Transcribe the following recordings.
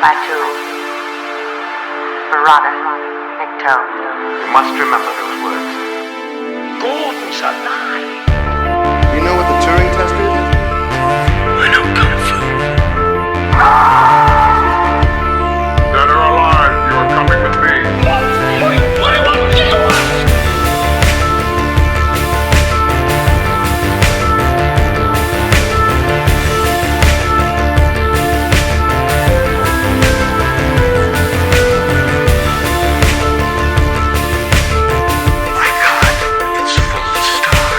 Batu, Barada, Nikto. You must remember those words. Gordon's alive! You know what the Turing test is? I know Kung Fu. Dead or alive, you are coming with me. My God, it's full of stars.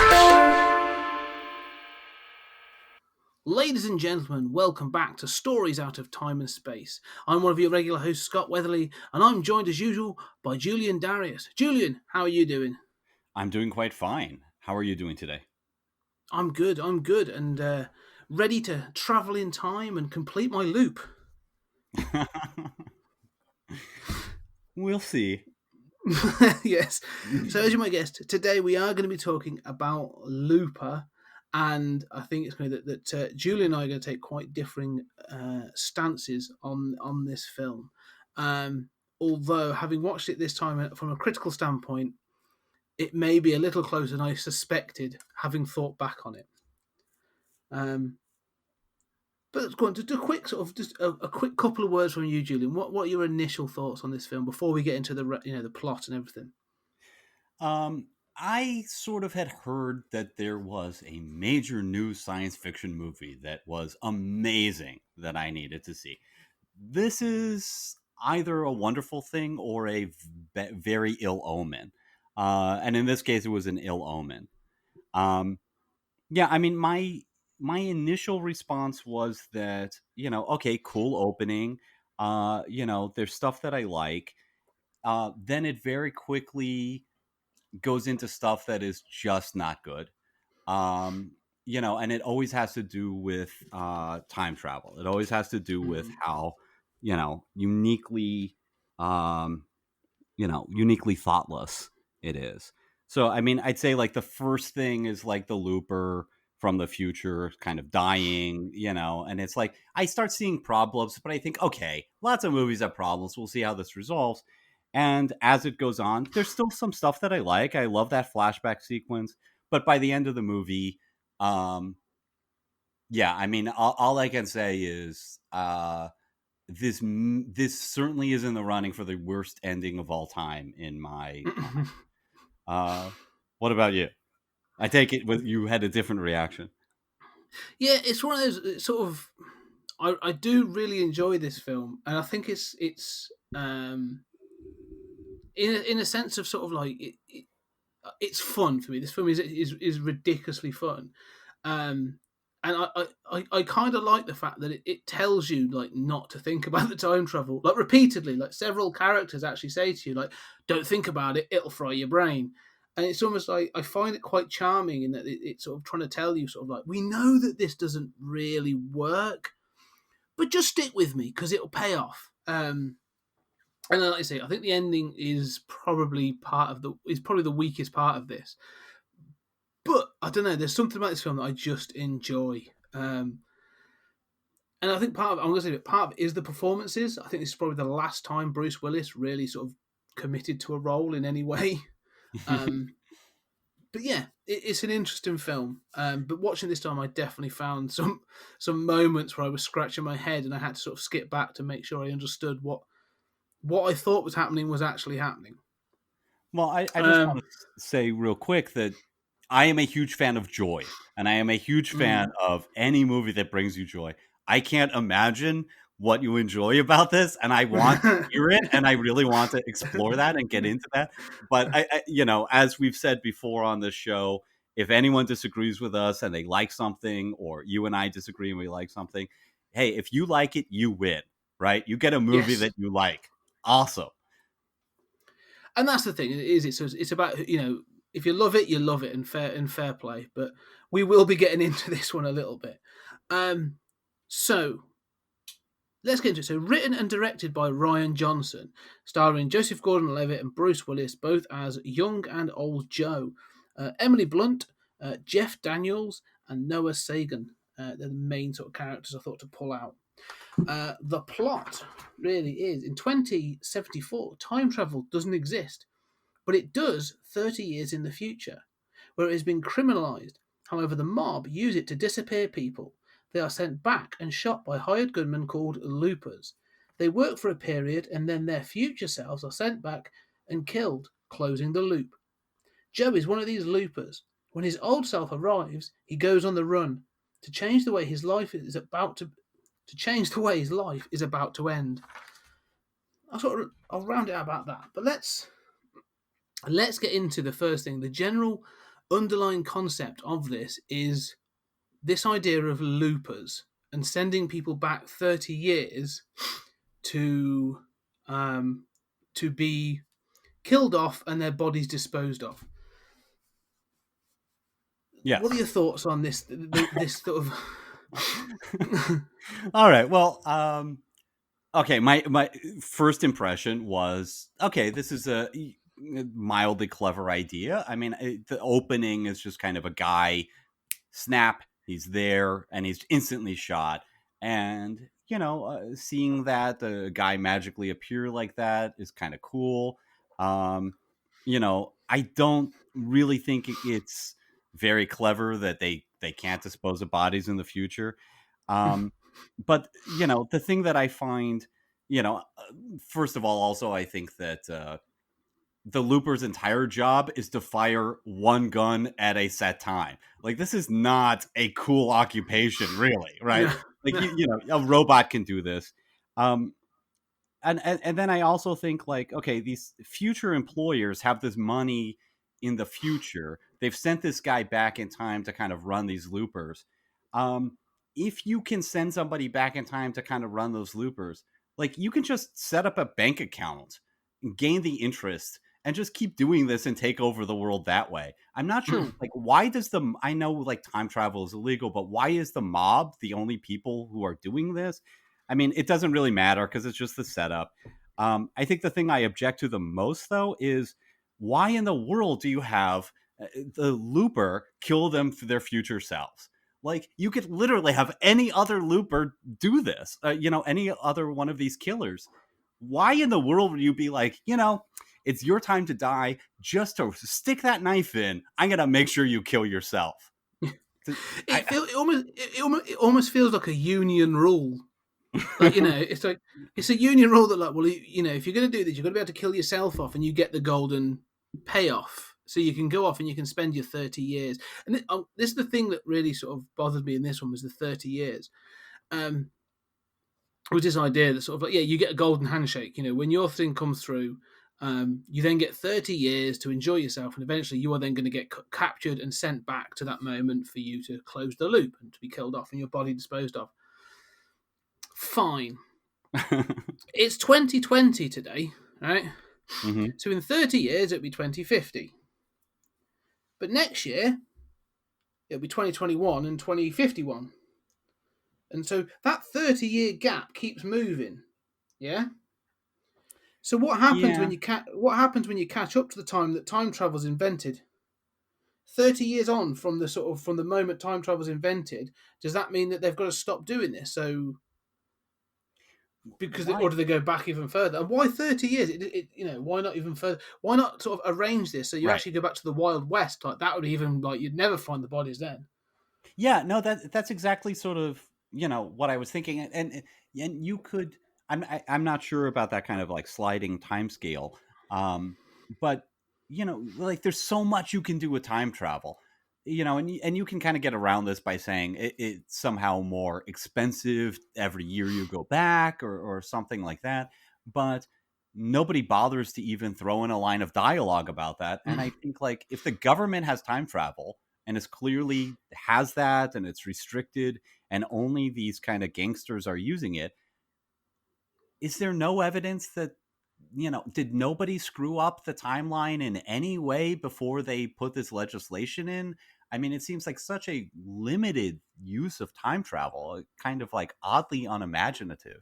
Ladies and gentlemen, welcome back to Stories Out of Time and Space. I'm one of your regular hosts, Scott Weatherly, and I'm joined as usual by Julian Darius. Julian, how are you doing? I'm doing quite fine. How are you doing today? I'm good, and ready to travel in time and complete my loop. We'll see. Yes. So as you might guess, today we are going to be talking about Looper, and I think it's going to be that Julian and I are going to take quite differing stances on this film. Although, having watched it this time from a critical standpoint, it may be a little closer than I suspected, having thought back on it. But let's go on to do a quick a quick couple of words from you, Julian. What are your initial thoughts on this film before we get into the plot and everything? I sort of had heard that there was a major new science fiction movie that was amazing that I needed to see. This is either a wonderful thing or a very ill omen. And in this case, it was an ill omen. Yeah, I mean, my initial response was that, okay, cool opening. There's stuff that I like. Then it very quickly goes into stuff that is just not good. And it always has to do with time travel. It always has to do with how, uniquely, uniquely thoughtless it is. So, I mean, I'd say like the first thing is like the Looper from the future kind of dying, and it's like I start seeing problems, but I think, okay, lots of movies have problems. We'll see how this resolves. And as it goes on, there's still some stuff that I like. I love that flashback sequence. But by the end of the movie, yeah, I mean, all I can say is this certainly is in the running for the worst ending of all time in my mind. What about you? I take it you had a different reaction. Yeah, it's one of those sort of. I do really enjoy this film, and I think it's in a sense of sort of like it's fun for me. This film is ridiculously fun, and I kind of like the fact that it tells you like not to think about the time travel like repeatedly. Like several characters actually say to you like, "Don't think about it; it'll fry your brain." And it's almost like I find it quite charming in that it's sort of trying to tell you sort of like, we know that this doesn't really work, but just stick with me because it'll pay off. And then, like I say, I think the ending is probably the weakest part of this. But I don't know. There's something about this film that I just enjoy, and I think part of it is the performances. I think this is probably the last time Bruce Willis really sort of committed to a role in any way. But yeah, it's an interesting film. But watching this time, I definitely found some moments where I was scratching my head and I had to sort of skip back to make sure I understood what I thought was happening was actually happening. Well, I just want to say real quick that I am a huge fan of joy, and I am a huge fan of any movie that brings you joy. I can't imagine what you enjoy about this, and I want to hear it, and I really want to explore that and get into that. But I as we've said before on this show, if anyone disagrees with us and they like something, or you and I disagree and we like something, hey, if you like it, you win, right? You get a movie that you like. Awesome. And that's the thing. It's about if you love it, you love it, and fair play. But we will be getting into this one a little bit. So let's get into it. So, written and directed by Rian Johnson, starring Joseph Gordon-Levitt and Bruce Willis, both as young and old Joe. Emily Blunt, Jeff Daniels, and Noah Sagan. They're the main sort of characters I thought to pull out. The plot really is in 2074, time travel doesn't exist, but it does 30 years in the future, where it has been criminalized. However, the mob use it to disappear people. They are sent back and shot by hired gunmen called loopers. They work for a period and then their future selves are sent back and killed, closing the loop. Joe is one of these loopers. When his old self arrives, he goes on the run to change the way his life is about to change the way his life is about to end. I'll round it out about that. But let's get into the first thing. The general underlying concept of this is this idea of loopers and sending people back 30 years to be killed off and their bodies disposed of. Yeah. What are your thoughts on this? This sort of. All right. Well, okay. My first impression was, okay, this is a mildly clever idea. I mean, the opening is just kind of a guy, snap, he's there, and he's instantly shot. And, seeing that the guy magically appear like that is kind of cool. I don't really think it's very clever that they can't dispose of bodies in the future. But the thing that I find, first of all, also I think that the looper's entire job is to fire one gun at a set time. Like, this is not a cool occupation, really, right? A robot can do this. And then I also think, like, okay, these future employers have this money in the future. They've sent this guy back in time to kind of run these loopers. If you can send somebody back in time to kind of run those loopers, like, you can just set up a bank account, gain the interest, and just keep doing this and take over the world that way. I'm not sure, like, why does I know, like, time travel is illegal, but why is the mob the only people who are doing this? I mean, it doesn't really matter because it's just the setup. I think the thing I object to the most, though, is why in the world do you have the looper kill them for their future selves? Like, you could literally have any other looper do this, any other one of these killers. Why in the world would you be like, it's your time to die, just to stick that knife in, I'm going to make sure you kill yourself. It almost feels like a union rule. Like, it's a union rule that, like, well, if you're going to do this, you've got to be able to kill yourself off and you get the golden payoff. So you can go off and you can spend your 30 years. And this is the thing that really sort of bothered me in this one, was the 30 years. Was this idea that sort of like, you get a golden handshake. When your thing comes through, you then get 30 years to enjoy yourself, and eventually you are then going to get captured and sent back to that moment for you to close the loop and to be killed off and your body disposed of. Fine. It's 2020 today, right? Mm-hmm. So in 30 years, it'll be 2050. But next year, it'll be 2021 and 2051. And so that 30-year gap keeps moving. Yeah? So what happens when you catch up to the time that time travel's invented? 30 years on from the moment time travel's invented, does that mean that they've got to stop doing this? So or do they go back even further? And why 30 years? Why not even further? Why not sort of arrange this so you actually go back to the Wild West? Like, that would even, like, you'd never find the bodies then. Yeah, no, that's exactly sort of, what I was thinking. And you could, I'm not sure about that kind of, like, sliding time scale. But, like, there's so much you can do with time travel. And you can kind of get around this by saying it's somehow more expensive every year you go back or something like that. But nobody bothers to even throw in a line of dialogue about that. And I think, like, if the government has time travel and is clearly has that and it's restricted and only these kind of gangsters are using it, is there no evidence that, did nobody screw up the timeline in any way before they put this legislation in? I mean, it seems like such a limited use of time travel, kind of, like, oddly unimaginative.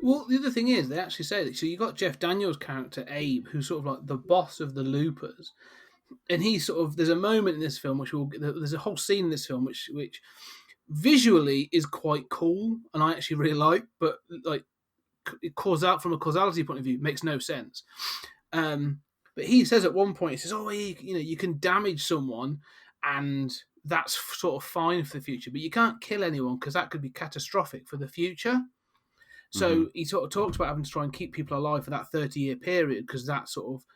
Well, the other thing is, they actually say that. So you got Jeff Daniels' character, Abe, who's sort of like the boss of the loopers. And he's sort of, there's a moment in this film there's a whole scene in this film which visually is quite cool, and I actually really like. But like, it from a causality point of view, makes no sense. But he says at one point, he says, "Oh, you can damage someone, and that's sort of fine for the future, but you can't kill anyone because that could be catastrophic for the future." Mhm. So he sort of talks about having to try and keep people alive for that 30-year period because that sort of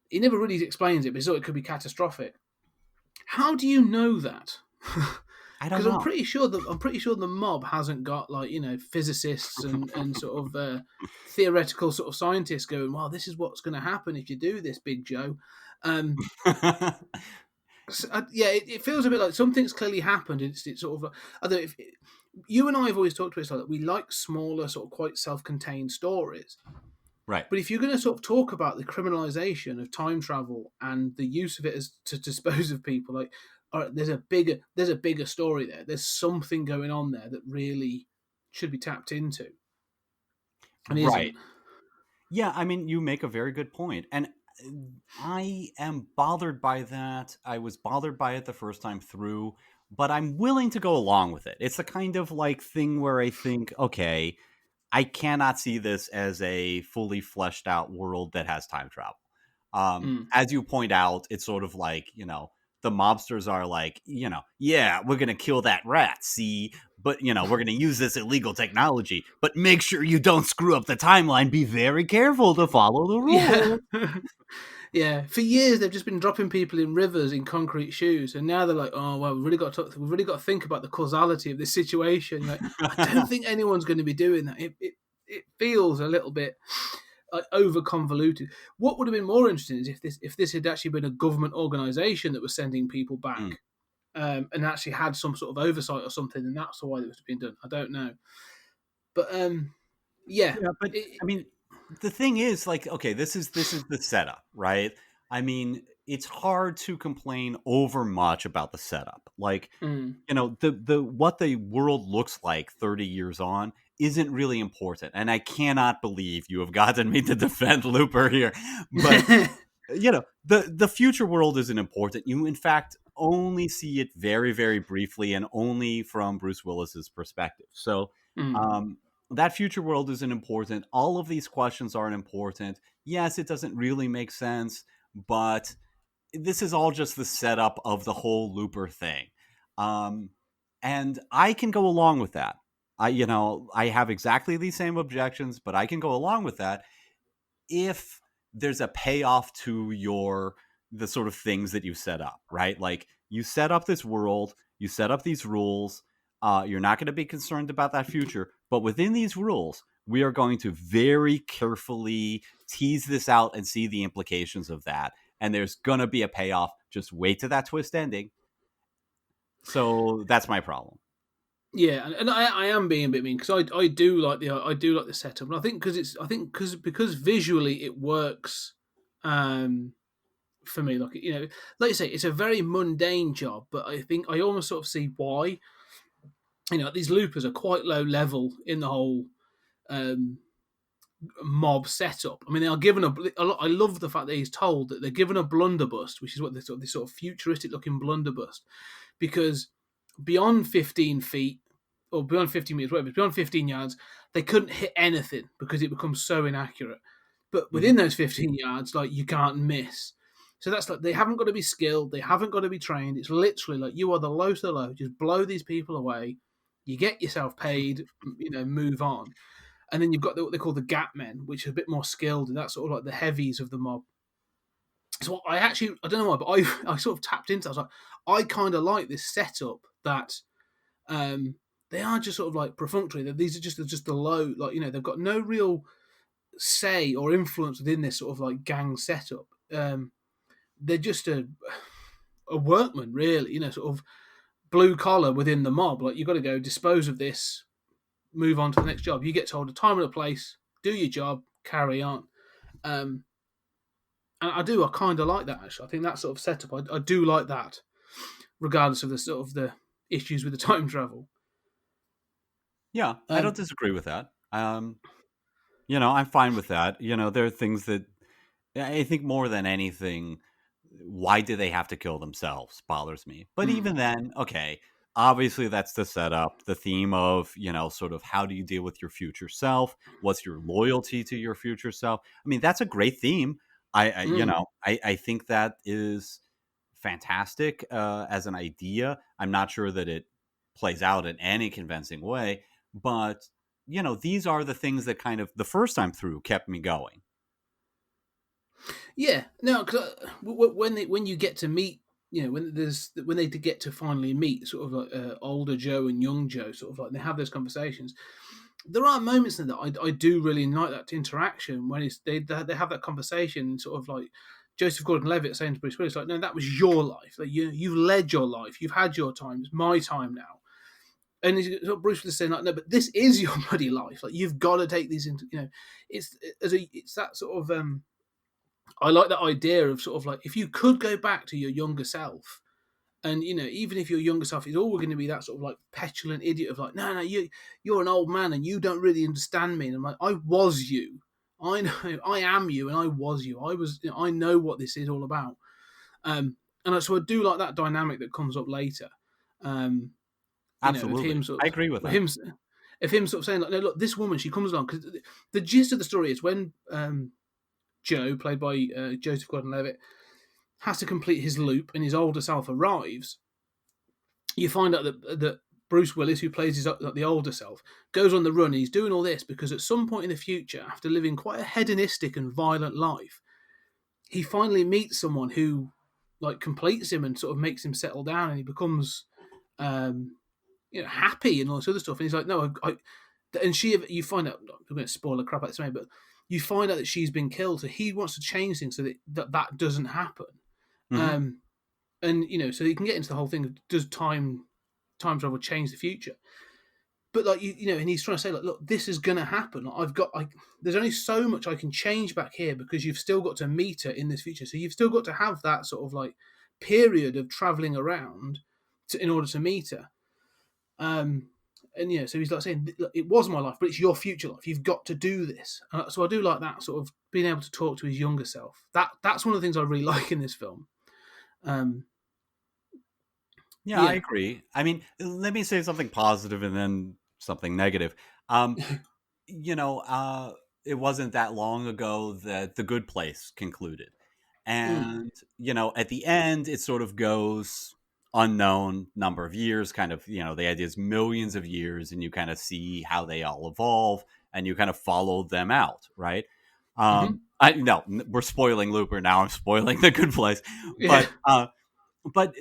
he never really explains it, but it could be catastrophic. How do you know that? I don't Because know. I'm pretty sure the mob hasn't got like physicists and sort of theoretical sort of scientists going, well, this is what's going to happen if you do this, Big Joe. Yeah, it feels a bit like something's clearly happened. It's sort of I don't know if you and I have always talked about this, like that we like smaller, sort of quite self-contained stories. Right. But if you're going to sort of talk about the criminalization of time travel and the use of it as to dispose of people, like, all right, there's a bigger story there. There's something going on there that really should be tapped into, and Right. isn't. Yeah, I mean, you make a very good point. And I am bothered by that. I was bothered by it the first time through, but I'm willing to go along with it. It's the kind of like thing where I think, okay, I cannot see this as a fully fleshed out world that has time travel. Mm. As you point out, it's sort of like, the mobsters are like, yeah, we're going to kill that rat, see, but, we're going to use this illegal technology, but make sure you don't screw up the timeline. Be very careful to follow the Yeah. rules. Yeah, for years they've just been dropping people in rivers in concrete shoes, and now they're like, "Oh well, we've really got to think about the causality of this situation." Like, I don't think anyone's going to be doing that. It feels a little bit like over convoluted. What would have been more interesting is if this had actually been a government organisation that was sending people Mm. back, and actually had some sort of oversight or something, and that's why it was being done. I don't know, but yeah, Yeah, but I mean, the thing is, like, okay, this is the setup, right? I mean, it's hard to complain over much about the setup. Like, mm. the what the world looks like 30 years on isn't really important. And I cannot believe you have gotten me to defend Looper here. But the future world isn't important. You in fact only see it very, very briefly and only from Bruce Willis's perspective. So Mm. um that future world isn't important. All of these questions aren't important. Yes, it doesn't really make sense, but this is all just the setup of the whole Looper thing. Um, and I can go along with that. I have exactly the same objections, but I can go along with that if there's a payoff to the sort of things that you set up, right? Like you set up this world, you set up these rules. You're not going to be concerned about that future, but within these rules, we are going to very carefully tease this out and see the implications of that. And there's going to be a payoff. Just wait to that twist ending. So that's my problem. Yeah, and I am being a bit mean because I do like the setup, and I think because visually it works, for me. Like like you say, it's a very mundane job, but I think I almost sort of see why. These loopers are quite low level in the whole um, mob setup. I mean, they are given I love the fact that he's told that they're given a blunderbuss, which is what this sort of futuristic looking blunderbuss, because beyond 15 feet or beyond 15 meters, whatever, beyond 15 yards, they couldn't hit anything because it becomes so inaccurate. But within those 15 yards, like you can't miss. So that's like they haven't got to be skilled, they haven't got to be trained. It's literally like you are the lowest of the low. Just blow these people away. You get yourself paid, move on. And then you've got what they call the gap men, which are a bit more skilled, and that's sort of like the heavies of the mob. So I don't know why, but I sort of tapped into. I was like, I kind of like this setup that they are just sort of like perfunctory. These are just the low, like they've got no real say or influence within this sort of like gang setup. They're just a workman, really. Sort of blue collar within the mob. Like you've got to go dispose of this, move on to the next job. You get told a time and a place, do your job, carry on. And I kind of like that actually. I think that sort of setup, I do like that, regardless of the sort of the issues with the time travel. Yeah, I don't disagree with that. I'm fine with that. There are things that I think more than anything, why do they have to kill themselves bothers me. But even then, okay, Obviously, that's to set up the theme of, sort of how do you deal with your future self? What's your loyalty to your future self? I mean, that's a great theme. Mm. I think that is fantastic as an idea. I'm not sure that it plays out in any convincing way, but these are the things that kind of the first time through kept me going. Yeah, no, because when you get to meet, when they get to finally meet, sort of like older Joe and young Joe, sort of like they have those conversations. There are moments in that I do really like that interaction when they have that conversation, sort of like Joseph Gordon-Levitt saying to Bruce Willis, like, "No, that was your life. Like you've led your life. You've had your time. It's my time now." And Bruce Willis saying, like, "No, but this is your bloody life. Like you've got to take these into, it's that sort of I like that idea of sort of like if you could go back to your younger self, and even if your younger self is always going to be that sort of like petulant idiot of like, no, no, you're an old man and you don't really understand me. And I'm like, I was you, I know, I am you, and I was you. I know what this is all about. So I do like that dynamic that comes up later. Um, of Absolutely, him sort I of, agree with of that. him, of him sort of saying like, no, look, this woman, she comes along because the gist of the story is when Joe, played by Joseph Gordon-Levitt, has to complete his loop and his older self arrives. You find out that Bruce Willis, who plays the older self, goes on the run. And he's doing all this because at some point in the future, after living quite a hedonistic and violent life, he finally meets someone who like completes him and sort of makes him settle down, and he becomes happy and all this other stuff. And he's like, no, and you find out, I'm going to spoil the crap out of this, but you find out that she's been killed. So he wants to change things so that doesn't happen. Hmm. Um, and so you can get into the whole thing of does time travel change the future? But like and he's trying to say like, look, this is gonna happen. There's only so much I can change back here because you've still got to meet her in this future. So you've still got to have that sort of like period of traveling around in order to meet her. And so he's like saying, look, it was my life, but it's your future life. You've got to do this. So I do like that sort of being able to talk to his younger self. That's one of the things I really like in this film. Um, Yeah, I yeah. agree. I mean, let me say something positive and then something negative. Um, you know, uh, it wasn't that long ago that The Good Place concluded. Mm. And, at the end, it sort of goes unknown number of years, kind of, the idea is millions of years, and you kind of see how they all evolve and you kind of follow them out, right? Mm-hmm. We're spoiling Looper now. I'm spoiling The Good Place. Yeah. But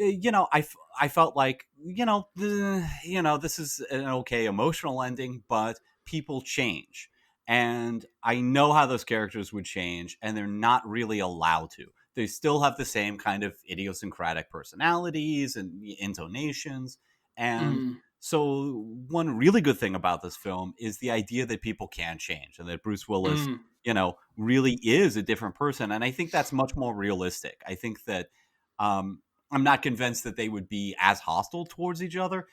I felt like this is an okay emotional ending, but people change, and I know how those characters would change, and they're not really allowed to. They still have the same kind of idiosyncratic personalities and intonations, and Mm. so one really good thing about this film is the idea that people can change and that Bruce Willis, Mm. really is a different person, and I think that's much more realistic. I think that um, I'm not convinced that they would be as hostile towards each other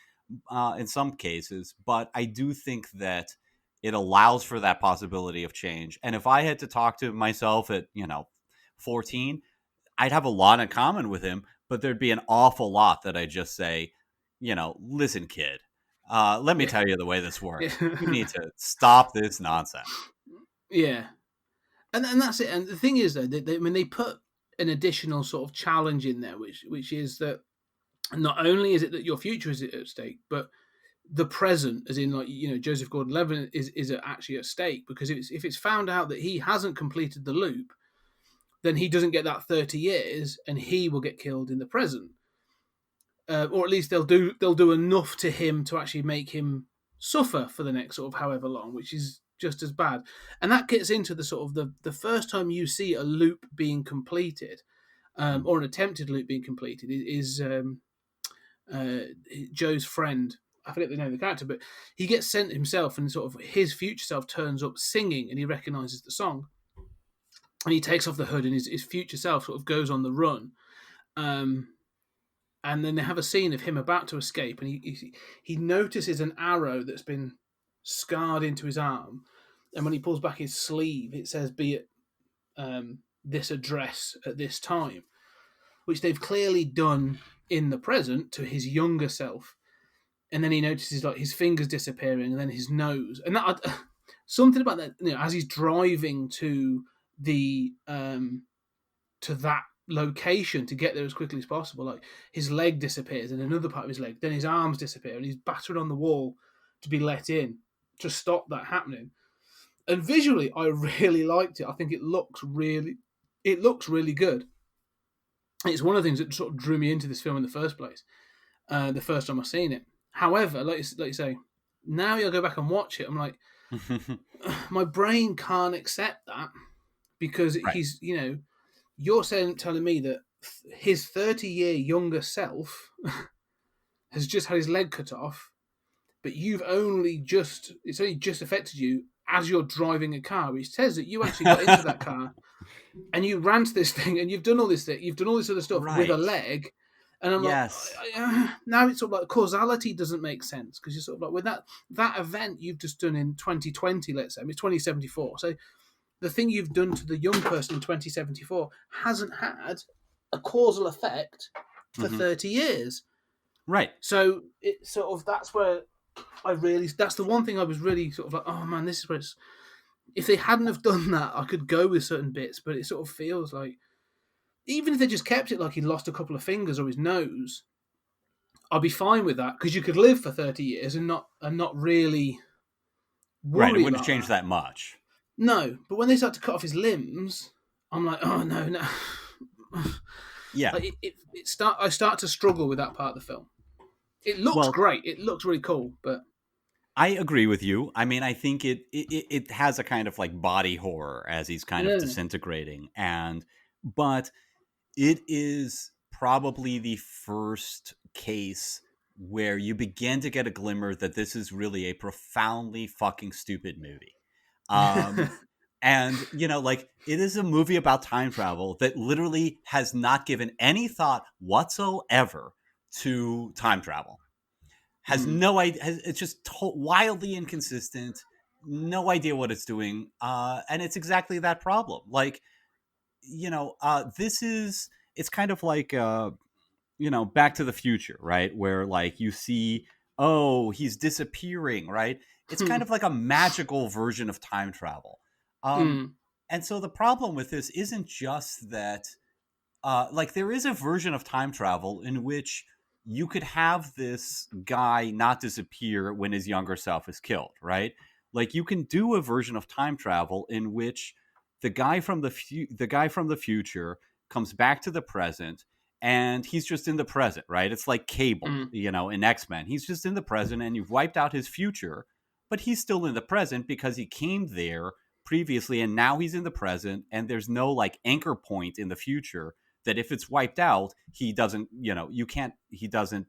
in some cases, but I do think that it allows for that possibility of change. And if I had to talk to myself at 14, I'd have a lot in common with him, but there'd be an awful lot that I just say, listen, kid, let me Yeah. tell you the way this Yeah. works. You need to stop this nonsense. Yeah. And that's it. And the thing is, though, they put an additional sort of challenge in there, which is that not only is it that your future is at stake, but the present, as in like Joseph Gordon-Levitt is actually at stake because if it's found out that he hasn't completed the loop, then he doesn't get that 30 years, and he will get killed in the present. Or at least they'll do enough to him to actually make him suffer for the next sort of however long, which is just as bad. And that gets into the sort of the first time you see a loop being completed, or an attempted loop being completed, is uh, Joe's friend. I forget the name of the character, but he gets sent himself, and sort of his future self turns up singing, and he recognizes the song, and he takes off the hood, and his future self sort of goes on the run. Um, and then they have a scene of him about to escape, and he notices an arrow that's been scarred into his arm, and when he pulls back his sleeve, it says "Be at this address at this time," which they've clearly done in the present to his younger self. and then he notices like his fingers disappearing, and then his nose, and that something about that. As he's driving to the to that location to get there as quickly as possible, like his leg disappears, and another part of his leg, then his arms disappear, and he's battered on the wall to be let in to stop that happening. And visually, I really liked it. I think it looks really good. It's one of the things that sort of drew me into this film in the first place. The first time I seen it. However, like you say, now I go back and watch it, I'm like, my brain can't accept that because Right. he's, you're telling me that his 30-year younger self has just had his leg cut off, but it's only just affected you as you're driving a car, which says that you actually got into that car and you ran to this thing and you've done all this other stuff with a leg. And I'm Yes. like, now it's sort of like causality doesn't make sense because you're sort of like, with that event you've just done in 2020, let's say, it's 2074. So the thing you've done to the young person in 2074 hasn't had a causal effect for 30 years. Right. So it's sort of, that's where that's the one thing I was really sort of like, oh man, this is where it's, if they hadn't have done that, I could go with certain bits, but it sort of feels like, even if they just kept it like he lost a couple of fingers or his nose, I'd be fine with that because you could live for 30 years and not really worry. Right, it wouldn't change that much. No, but when they start to cut off his limbs, I'm like, oh no. Yeah. Like I start to struggle with that part of the film. It looks great. It looks really cool, but I agree with you. I mean, I think it has a kind of like body horror as he's kind of disintegrating, but it is probably the first case where you begin to get a glimmer that this is really a profoundly fucking stupid movie. And, like, it is a movie about time travel that literally has not given any thought whatsoever to time travel. Has no idea. It's just wildly inconsistent. No idea what it's doing. And it's exactly that problem. Like, it's kind of like, Back to the Future, right? Where like you see, oh, he's disappearing, right? It's kind of like a magical version of time travel. And so the problem with this isn't just that, like there is a version of time travel in which you could have this guy not disappear when his younger self is killed, right? Like you can do a version of time travel in which the guy from the future comes back to the present and he's just in the present, right? It's like Cable, in X-Men. He's just in the present and you've wiped out his future, but he's still in the present because he came there previously and now he's in the present and there's no like anchor point in the future that if it's wiped out, he doesn't, he doesn't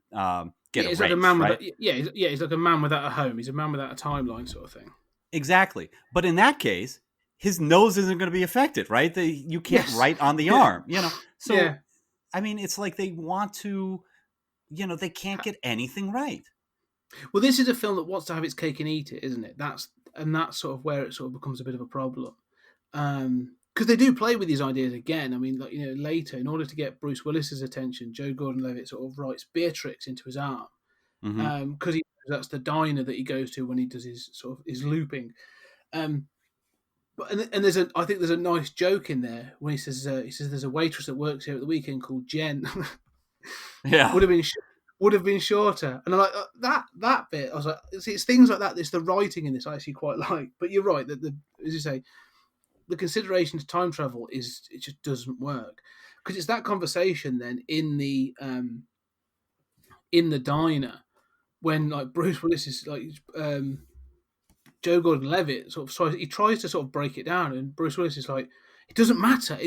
get erased, like a man right? He's like a man without a home. He's a man without a timeline sort of thing. Exactly. But in that case, his nose isn't going to be affected, right? You can't write on the arm, So, yeah. I mean, it's like they want to, they can't get anything right. Well, this is a film that wants to have its cake and eat it, isn't it? That's sort of where it sort of becomes a bit of a problem. Because they do play with these ideas again. I mean, like, later, in order to get Bruce Willis's attention, Joe Gordon-Levitt sort of writes Beatrix into his arm. Because that's the diner that he goes to when he does his sort of his looping. But I think there's a nice joke in there when he says there's a waitress that works here at the weekend called Jen. Yeah, would have been shorter. And I'm like, that bit. I was like, it's things like that. It's the writing in this I actually quite like. But you're right that as you say, the consideration to time travel it just doesn't work because it's that conversation then in the diner when like Bruce Willis is like Joe Gordon-Levitt tries to sort of break it down, and Bruce Willis is like, it doesn't matter.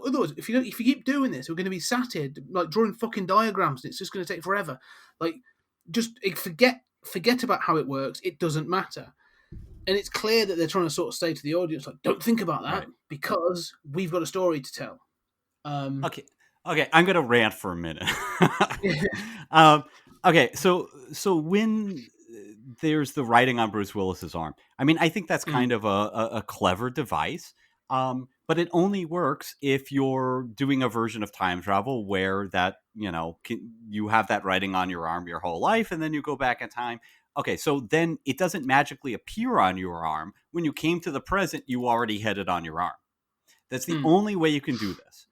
Otherwise, if you keep doing this, we're going to be sat here like drawing fucking diagrams, and it's just going to take forever. Like, just forget about how it works. It doesn't matter, and it's clear that they're trying to sort of say to the audience, like, don't think about that because we've got a story to tell. Okay, I'm going to rant for a minute. Okay, so when there's the writing on Bruce Willis's arm, I mean, I think that's kind of a clever device But it only works if you're doing a version of time travel where that, you have that writing on your arm your whole life, and then you go back in time. Okay, so then it doesn't magically appear on your arm. When you came to the present, you already had it on your arm. That's the only way you can do this.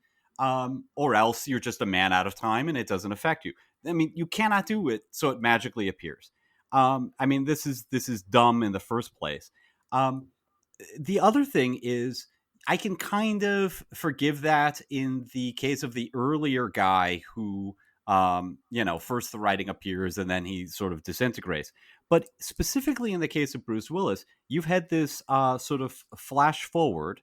Or else you're just a man out of time and it doesn't affect you. I mean, you cannot do it so it magically appears. I mean, this is dumb in the first place. The other thing is, I can kind of forgive that in the case of the earlier guy who, first the writing appears and then he sort of disintegrates. But specifically in the case of Bruce Willis, you've had this sort of flash forward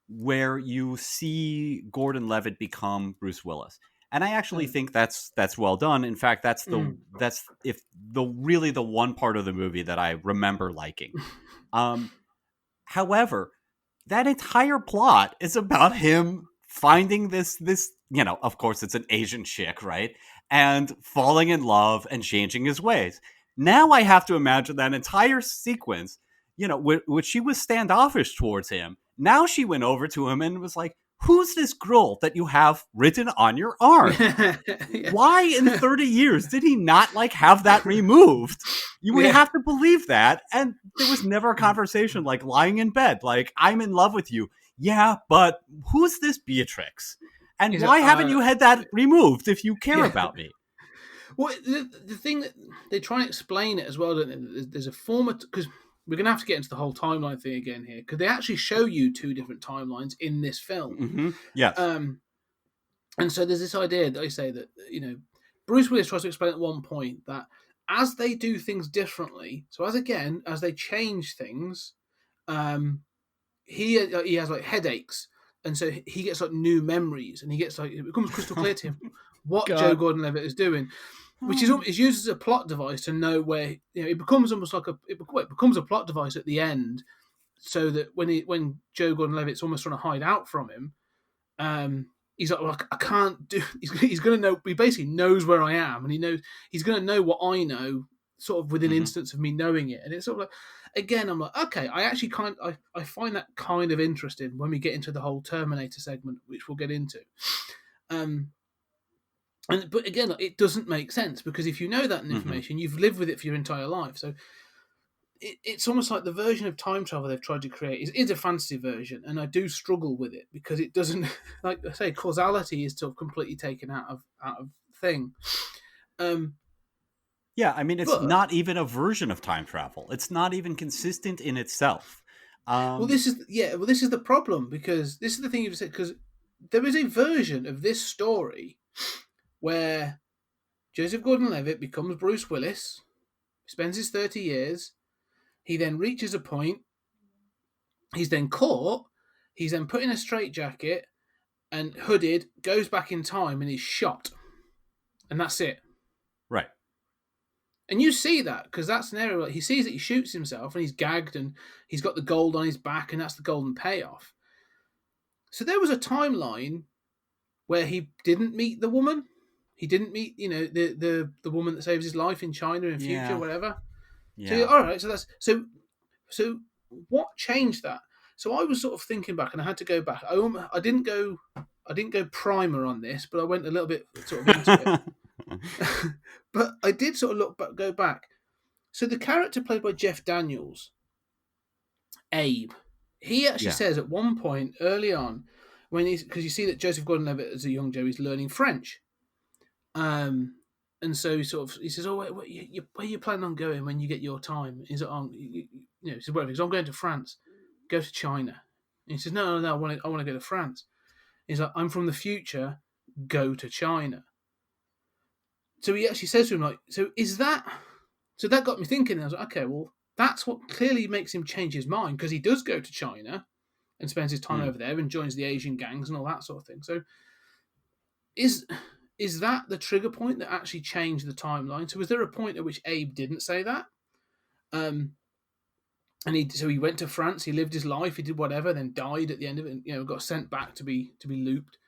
where you see Gordon Levitt become Bruce Willis. And I actually think that's well done. In fact, that's the one part of the movie that I remember liking. However, that entire plot is about him finding this, of course it's an Asian chick, right? And falling in love and changing his ways. Now I have to imagine that entire sequence, which she was standoffish towards him. Now she went over to him and was like, who's this girl that you have written on your arm? Yeah. Why in 30 years did he not have that removed? You would have to believe that. And there was never a conversation lying in bed, I'm in love with you. Yeah, but who's this Beatrix? And why haven't you had that removed if you care about me? Well, the thing that they try and explain it as well, don't they? There's a format, because we're going to have to get into the whole timeline thing again here, because they actually show you two different timelines in this film. Mm-hmm. Yes. And so there's this idea that they say that, Bruce Willis tries to explain at one point that as they do things differently, so as they change things, he has headaches, and so he gets new memories, and he gets it becomes crystal clear to him what Joe Gordon-Levitt is doing, which is used as a plot device to know where it becomes almost it becomes a plot device at the end, so that when Joe Gordon-Levitt's almost trying to hide out from him, he's like, well, I can't do. He's going to know. He basically knows where I am, and he knows he's going to know what I know, sort of within instance of me knowing it. And it's sort of again, I'm like, okay, I actually I find that kind of interesting when we get into the whole Terminator segment, which we'll get into. But again, it doesn't make sense, because if you know that information, you've lived with it for your entire life. So it's almost like the version of time travel they've tried to create is a fantasy version, and I do struggle with it because it doesn't, like I say, causality is sort of completely taken out of thing. Yeah, I mean, it's not even a version of time travel. It's not even consistent in itself. This is the problem, because this is the thing you've said, because there is a version of this story where Joseph Gordon-Levitt becomes Bruce Willis, spends his 30 years, he then reaches a point, he's then caught, he's then put in a straitjacket and hooded, goes back in time, and he's shot. And that's it. Right. And you see that, because that scenario, he sees that he shoots himself and he's gagged and he's got the gold on his back, and that's the golden payoff. So there was a timeline where he didn't meet the woman. He didn't meet, the woman that saves his life in China in future, whatever. Yeah. So all right, so that's so what changed that? So I was sort of thinking back, and I had to go back. I didn't go primer on this, but I went a little bit sort of into it. But I did sort of go back. So the character played by Jeff Daniels, Abe, he actually says at one point early on, because you see that Joseph Gordon-Levitt as a young Joe is learning French, and so he says, "Oh, where you planning on going when you get your time?" He's like, he says, "Whatever." He says, "I'm going to France. Go to China." And he says, "No, I want to go to France." He's like, "I'm from the future. Go to China." So he actually says to him, "So is that?" So that got me thinking. I was like, "Okay, well, that's what clearly makes him change his mind, because he does go to China and spends his time over there and joins the Asian gangs and all that sort of thing." So is that the trigger point that actually changed the timeline? So was there a point at which Abe didn't say that? And he went to France, he lived his life, he did whatever, then died at the end of it, and got sent back to be looped.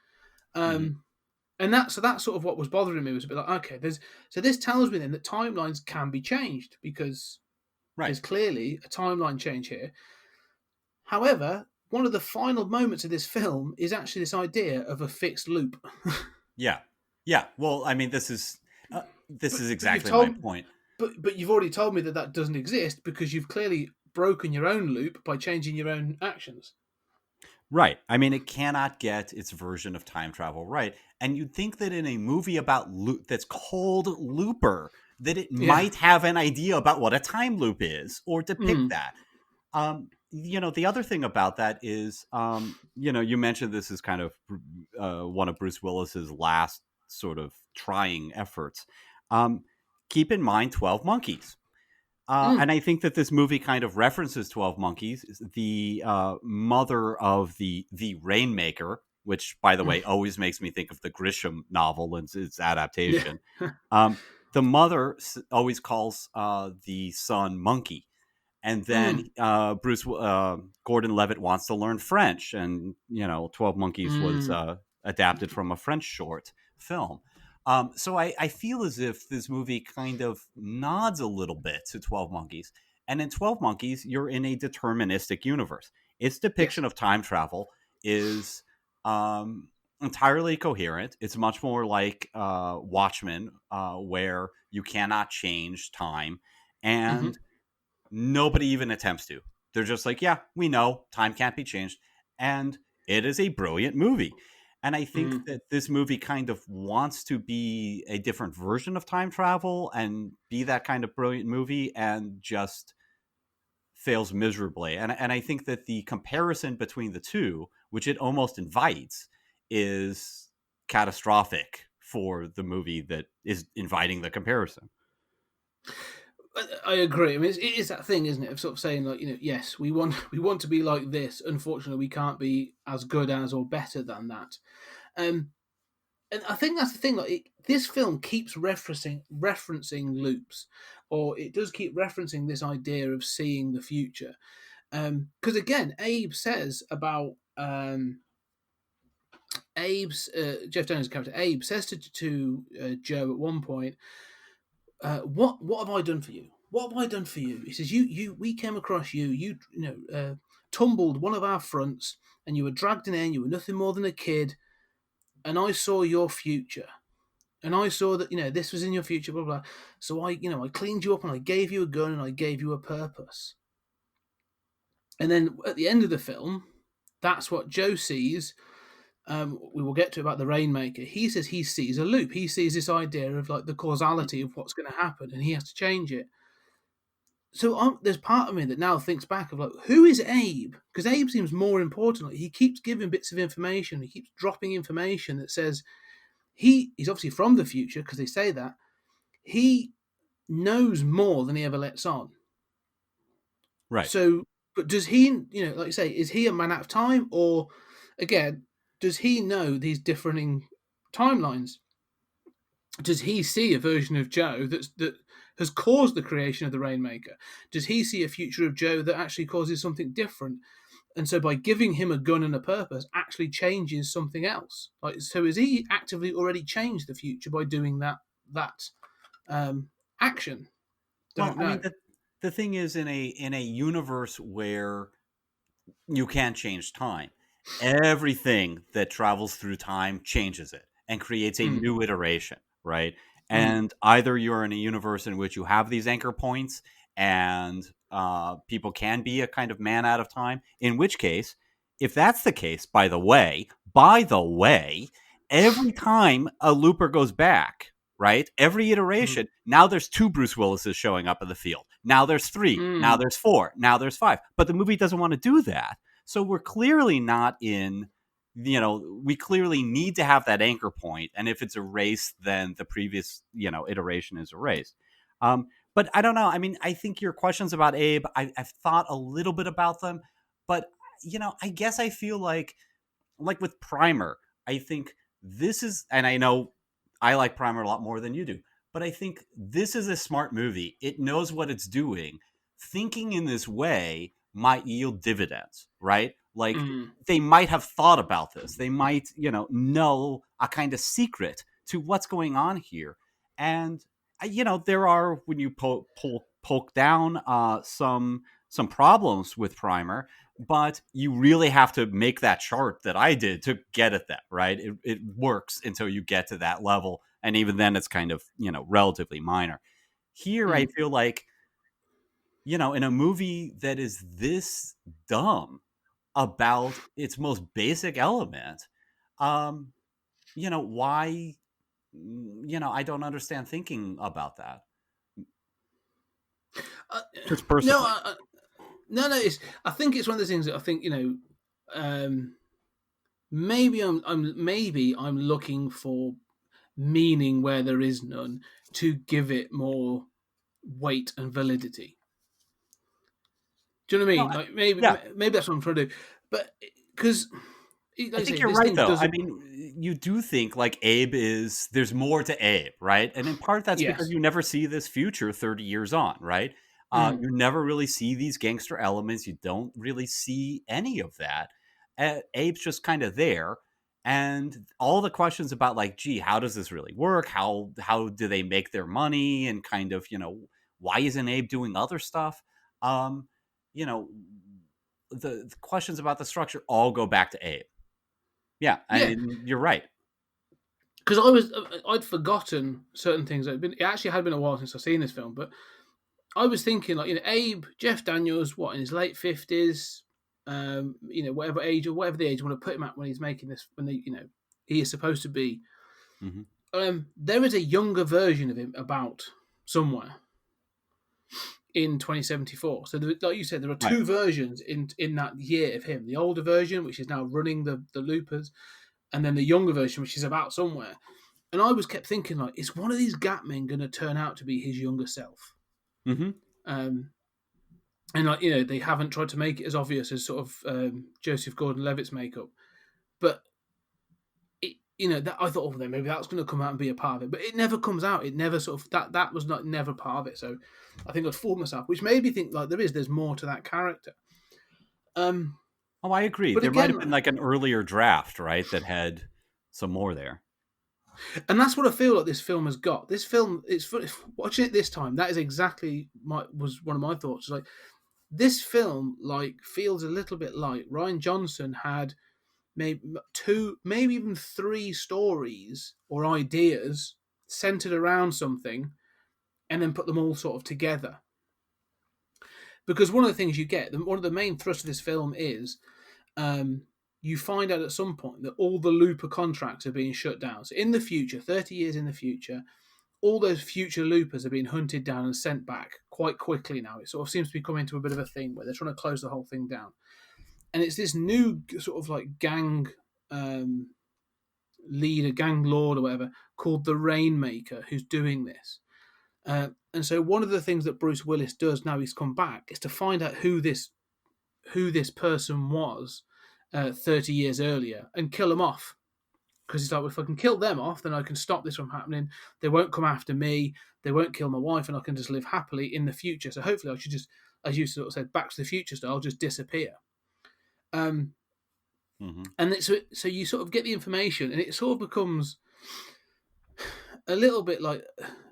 And that's sort of what was bothering me, was a bit like, okay, this tells me then that timelines can be changed, because there's clearly a timeline change here. However, one of the final moments of this film is actually this idea of a fixed loop. Yeah. Well, I mean, this is exactly my told, point. but you've already told me that doesn't exist because you've clearly broken your own loop by changing your own actions. Right. I mean, it cannot get its version of time travel right. And you'd think that in a movie about that's called Looper, that it might have an idea about what a time loop is or depict that. The other thing about that is, you mentioned this is kind of one of Bruce Willis's last sort of trying efforts. Keep in mind 12 Monkeys. And I think that this movie kind of references 12 Monkeys, the mother of the Rainmaker, which, by the way, always makes me think of the Grisham novel and its adaptation. The mother always calls the son Monkey. And then Gordon Levitt wants to learn French. And, 12 Monkeys was adapted from a French short film. So I feel as if this movie kind of nods a little bit to 12 Monkeys. And in 12 Monkeys, you're in a deterministic universe. Its depiction of time travel is entirely coherent. It's much more like Watchmen, where you cannot change time. And nobody even attempts to. They're just like, yeah, we know time can't be changed. And it is a brilliant movie. And I think that this movie kind of wants to be a different version of time travel and be that kind of brilliant movie and just fails miserably. And I think that the comparison between the two, which it almost invites, is catastrophic for the movie that is inviting the comparison. I agree. I mean, it is that thing, isn't it, of sort of saying like, yes, we want to be like this. Unfortunately, we can't be as good as or better than that. And I think that's the thing. Like, this film keeps referencing loops, or it does keep referencing this idea of seeing the future. Because again, Abe says about Jeff Daniels' character. Abe says to Joe at one point, what have I done for you? What have I done for you? He says, we came across you, tumbled one of our fronts and you were dragged in there and you were nothing more than a kid. And I saw your future and I saw that, this was in your future, blah, blah. So I cleaned you up and I gave you a gun and I gave you a purpose. And then at the end of the film, that's what Joe sees. We will get to about the Rainmaker. He says he sees a loop. He sees this idea of like the causality of what's going to happen, and he has to change it. So there's part of me that now thinks back of like, who is Abe? Because Abe seems more important. Like, he keeps giving bits of information. He keeps dropping information that says he's obviously from the future because they say that he knows more than he ever lets on. Right. So, but does he? Like you say, is he a man out of time, or again? Does he know these differing timelines? Does he see a version of Joe that has caused the creation of the Rainmaker? Does he see a future of Joe that actually causes something different? And so by giving him a gun and a purpose actually changes something else. Like, so has he actively already changed the future by doing that action? Well, I mean, the thing is, in a universe where you can't change time, everything that travels through time changes it and creates a new iteration, right? And either you're in a universe in which you have these anchor points and people can be a kind of man out of time, in which case, if that's the case, by the way, every time a looper goes back, right? Every iteration, now there's 2 Bruce Willises showing up in the field. Now there's 3. Now there's 4. Now there's 5. But the movie doesn't want to do that. So we're clearly not in, we clearly need to have that anchor point. And if it's erased, then the previous, iteration is erased. But I don't know. I mean, I think your questions about Abe, I've thought a little bit about them. But, I guess I feel like with Primer, I think this is, and I know I like Primer a lot more than you do, but I think this is a smart movie. It knows what it's doing. Thinking in this way might yield dividends, right? Like they might have thought about this. They might, know a kind of secret to what's going on here. And, there are, when you poke down some problems with Primer, but you really have to make that chart that I did to get at that, right? It works until you get to that level. And even then it's kind of, relatively minor. Here, I feel like, in a movie that is this dumb about its most basic element, why, I don't understand thinking about that. Just No, personally. no. I think it's one of those things that I think maybe I'm looking for meaning where there is none to give it more weight and validity. Do you know what I No, mean? Like maybe that's what I'm trying to do, but because like I I think say, you're this right, thing though. I doesn't. mean, you do think like there's more to Abe, right? And in part that's because Yes. you never see this future 30 years on, right? Mm. You never really see these gangster elements. You don't really see any of that. Abe's just kind of there. And all the questions about like, gee, how does this really work? How do they make their money? And kind of, why isn't Abe doing other stuff? Um, you know, the questions about the structure all go back to Abe. Yeah, Yeah, you're right. because I'd forgotten certain things. It actually had been a while since I've seen this film, but I was thinking like Abe, Jeff Daniels, what in his late 50s, whatever age or whatever the age you want to put him at when he's making this, when he is supposed to be. Mm-hmm. There is a younger version of him about somewhere in 2074. So, like you said, there are Right. two versions in that year of him: the older version, which is now running the loopers, and then the younger version, which is about somewhere. And I was kept thinking, like, is one of these Gap men going to turn out to be his younger self? Mm-hmm. And like they haven't tried to make it as obvious as sort of Joseph Gordon-Levitt's makeup, but that I thought, oh, then maybe that's going to come out and be a part of it, but it never comes out. It never sort of that was not never part of it. So I think I'd fooled myself, which made me think like there's more to that character. Oh, I agree. But There might have again, been like an earlier draft, right, that had some more there. and that's what I feel like this film has got. This film, watching it this time. That is exactly was one of my thoughts. Like this film, like feels a little bit like Ryan Johnson had maybe two, maybe even three stories or ideas centered around something, and then put them all sort of together. Because one of the things you get, one of the main thrusts of this film is you find out at some point that all the Looper contracts are being shut down. So in the future, 30 years in the future, all those future Loopers are being hunted down and sent back quite quickly now. It sort of seems to be coming to a bit of a thing where they're trying to close the whole thing down. And it's this new sort of like gang leader, gang lord or whatever, called the Rainmaker, who's doing this. And so one of the things that Bruce Willis does now he's come back is to find out who this person was 30 years earlier and kill them off. Because he's like, well, if I can kill them off, then I can stop this from happening. They won't come after me. They won't kill my wife, and I can just live happily in the future. So hopefully I should just, as you sort of said, Back to the Future style, just disappear. And so you sort of get the information, and it sort of becomes a little bit like,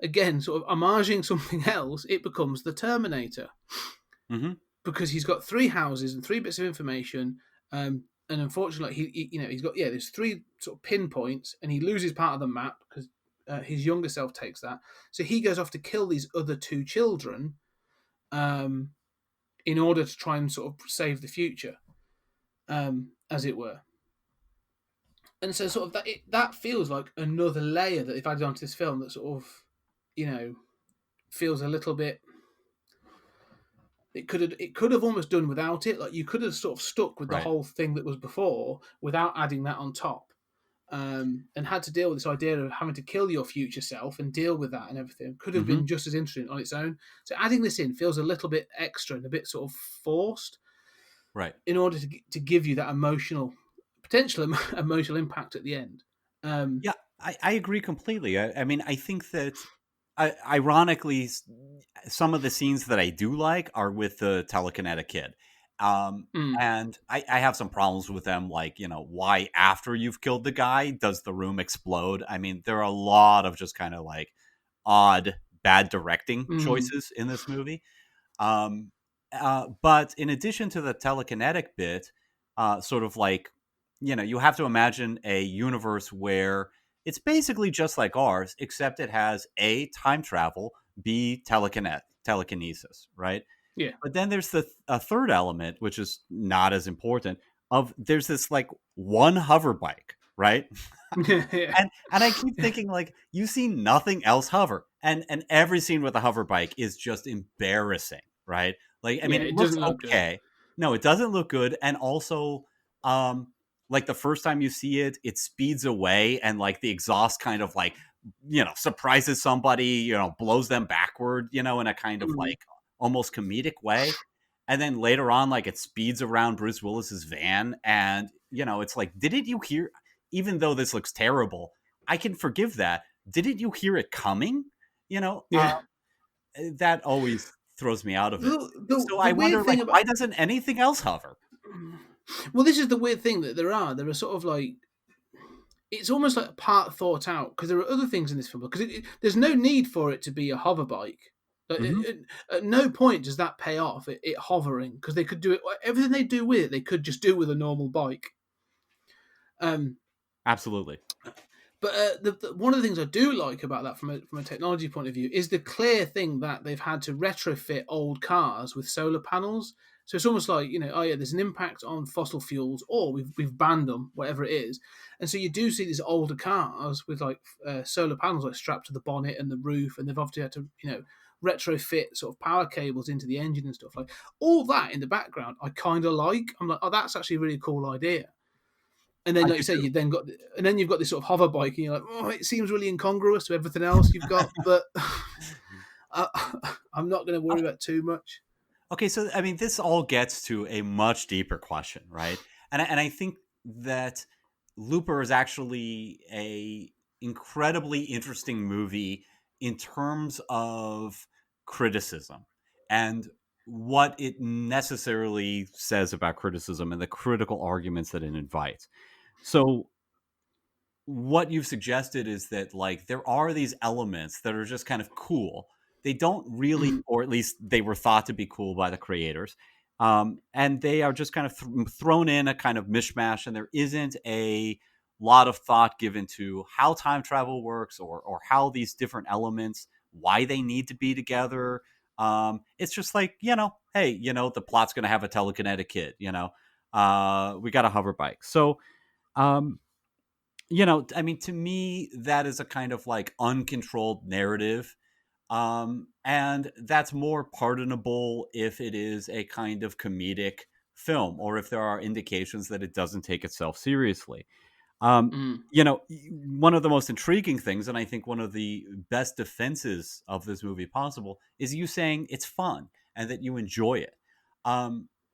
again, sort of homaging something else. It becomes the Terminator. Because he's got three houses and three bits of information, and unfortunately, he's got there's three sort of pinpoints, and he loses part of the map because his younger self takes that. So he goes off to kill these other two children, in order to try and sort of save the future, as it were. And so sort of that feels like another layer that they've added onto this film that sort of, feels a little bit. It could have almost done without it. Like you could have sort of stuck with the whole thing that was before without adding that on top, and had to deal with this idea of having to kill your future self and deal with that and everything. Could have been just as interesting on its own. So adding this in feels a little bit extra and a bit sort of forced, Right. in order to give you that potential emotional impact at the end. Yeah, I agree completely. I mean, I think that ironically, some of the scenes that I do like are with the telekinetic kid. And I have some problems with them, like, why after you've killed the guy, does the room explode? I mean, there are a lot of just kind of like odd, bad directing choices in this movie. But in addition to the telekinetic bit, sort of like, you have to imagine a universe where it's basically just like ours, except it has A, time travel, B, telekinesis, right? Yeah. But then there's a third element, which is not as important, of there's this like one hover bike, right? Yeah. And I keep thinking, like, you see nothing else hover, and every scene with a hover bike is just embarrassing, right? Like, I Yeah, mean, it it looks doesn't look good. okay. No, it doesn't look good, and also, like the first time you see it, it speeds away, and like the exhaust kind of like, surprises somebody, blows them backward, in a kind of Mm. like almost comedic way. And then later on, like it speeds around Bruce Willis's van, and it's like, didn't you hear? Even though this looks terrible, I can forgive that. Didn't you hear it coming? You know, uh, Yeah. that always throws me out of it. The, the So the I weird wonder, like, thing about why doesn't anything else hover? well, this is the weird thing that there are sort of like it's almost like part thought out because there are other things in this film because there's no need for it to be a hover bike. Like, Hmm. at no point does that pay off it hovering because they could do it everything they do with it they could just do with a normal bike. Um, Absolutely. But one of the things I do like about that from a technology point of view is the clear thing that they've had to retrofit old cars with solar panels. So it's almost like oh yeah, there's an impact on fossil fuels, or we've banned them, whatever it is. And so you do see these older cars with like solar panels like strapped to the bonnet and the roof, and they've obviously had to retrofit sort of power cables into the engine and stuff like all that in the background. I kind of like. I'm like, oh, that's actually a really cool idea. And then, I like do you say, too. you've got this sort of hover bike, and you're like, oh, it seems really incongruous to everything else you've got, but I, I'm not going to worry about too much. Okay, so I mean, this all gets to a much deeper question, right? And I think that Looper is actually a incredibly interesting movie in terms of criticism and what it necessarily says about criticism and the critical arguments that it invites. So what you've suggested is that like there are these elements that are just kind of cool. They don't really, Mm, or at least they were thought to be cool by the creators, and they are just kind of thrown in a kind of mishmash, and there isn't a lot of thought given to how time travel works or how these different elements, why they need to be together. It's just like, hey, the plot's going to have a telekinetic kid. We got a hover bike, so. Um, I mean, to me, that is a kind of like uncontrolled narrative. And that's more pardonable if it is a kind of comedic film or if there are indications that it doesn't take itself seriously. Um, mm, one of the most intriguing things, and I think one of the best defenses of this movie possible, is you saying it's fun and that you enjoy it.